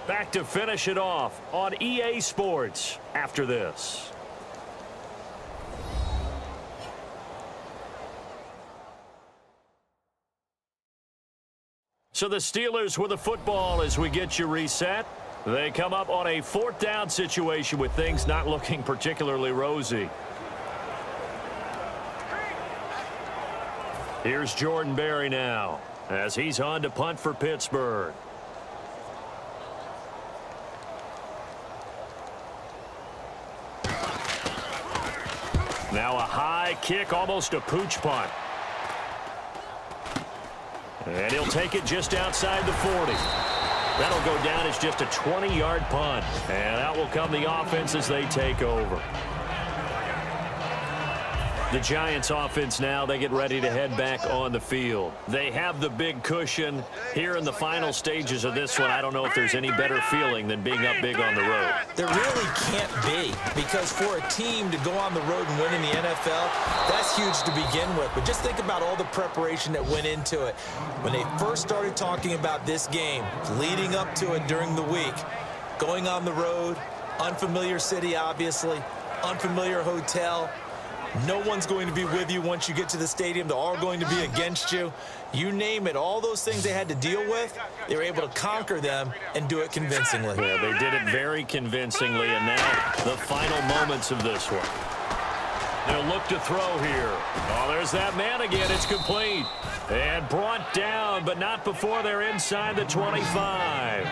Back to finish it off on EA Sports after this. So the Steelers with the football as we get you reset. They come up on a 4th down situation with things not looking particularly rosy. Here's Jordan Berry now as he's on to punt for Pittsburgh. Now a high kick, almost a pooch punt. And he'll take it just outside the 40. That'll go down as just a 20-yard punt. And out will come the offense as they take over. The Giants offense now, they get ready to head back on the field. They have the big cushion. Here in the final stages of this one, I don't know if there's any better feeling than being up big on the road. There really can't be, because for a team to go on the road and win in the NFL, that's huge to begin with. But just think about all the preparation that went into it. When they first started talking about this game, leading up to it during the week, going on the road, unfamiliar city, obviously, unfamiliar hotel. No one's going to be with you once you get to the stadium. They're all going to be against you. You name it, all those things they had to deal with, they were able to conquer them and do it convincingly. Yeah, they did it very convincingly, and now the final moments of this one. They'll look to throw here. Oh, there's that man again. It's complete. And brought down, but not before they're inside the 25.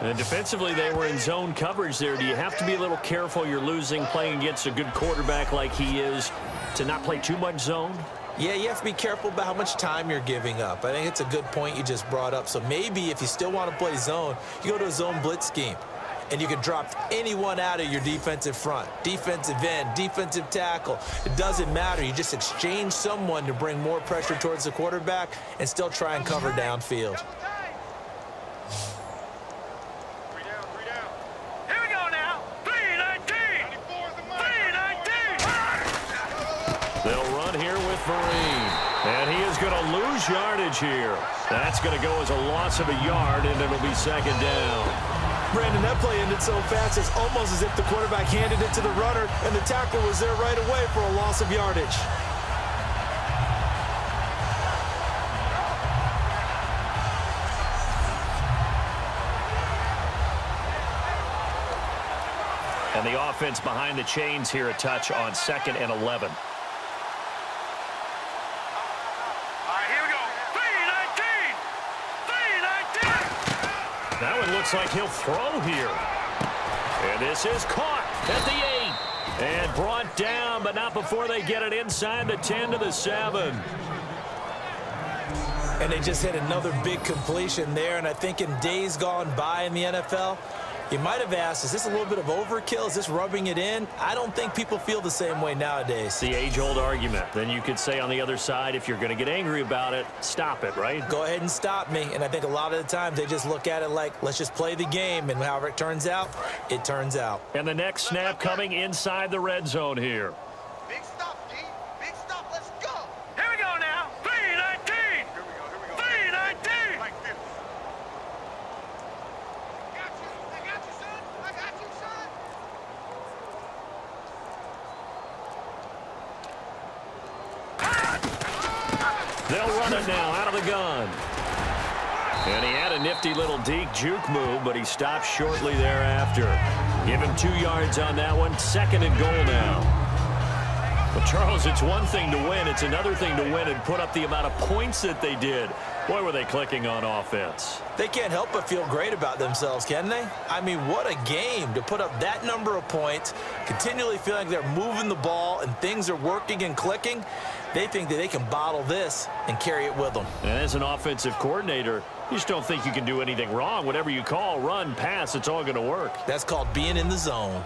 And defensively, they were in zone coverage there. Do you have to be a little careful? You're losing, playing against a good quarterback like he is, to not play too much zone? Yeah, you have to be careful about how much time you're giving up. I think it's a good point you just brought up. So maybe if you still want to play zone, you go to a zone blitz scheme. And you can drop anyone out of your defensive front, defensive end, defensive tackle. It doesn't matter. You just exchange someone to bring more pressure towards the quarterback and still try and cover downfield. They'll run here with Vereen. And he is going to lose yardage here. That's going to go as a loss of a yard, and it'll be second down. Brandon, that play ended so fast, it's almost as if the quarterback handed it to the runner, and the tackle was there right away for a loss of yardage. And the offense behind the chains here a touch on 2nd and 11. That one looks like he'll throw here. And this is caught at the 8. And brought down, but not before they get it inside the 10 to the 7. And they just hit another big completion there. And I think in days gone by in the NFL, you might have asked, is this a little bit of overkill? Is this rubbing it in? I don't think people feel the same way nowadays. The age-old argument. Then you could say on the other side, if you're going to get angry about it, stop it, right? Go ahead and stop me. And I think a lot of the times they just look at it like, let's just play the game. And however it turns out, it turns out. And the next snap coming inside the red zone here. Big stop, D. Big stop. Let's go. Here we go now. 3-19. Here we go. 3-19. Like this. I got you, son. I got you, son. They'll run it now out of the gun. And he had a nifty little deke juke move, but he stopped shortly thereafter. Give him 2 yards on that one. 2nd and goal now. But, Charles, it's one thing to win. It's another thing to win and put up the amount of points that they did. Boy, were they clicking on offense. They can't help but feel great about themselves, can they? I mean, what a game to put up that number of points, continually feeling like they're moving the ball and things are working and clicking. They think that they can bottle this and carry it with them. And as an offensive coordinator, you just don't think you can do anything wrong. Whatever you call, run, pass, it's all going to work. That's called being in the zone.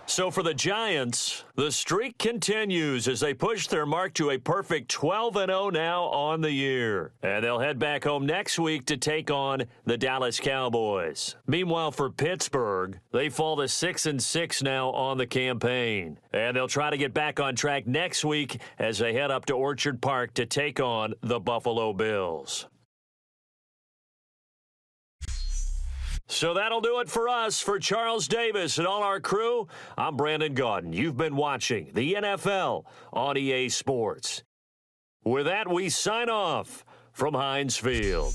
So for the Giants, the streak continues as they push their mark to a perfect 12-0 now on the year. And they'll head back home next week to take on the Dallas Cowboys. Meanwhile, for Pittsburgh, they fall to 6-6 now on the campaign. And they'll try to get back on track next week as they head up to Orchard Park to take on the Buffalo Bills. So that'll do it for us. For Charles Davis and all our crew, I'm Brandon Gaudin. You've been watching the NFL on EA Sports. With that, we sign off from Heinz Field.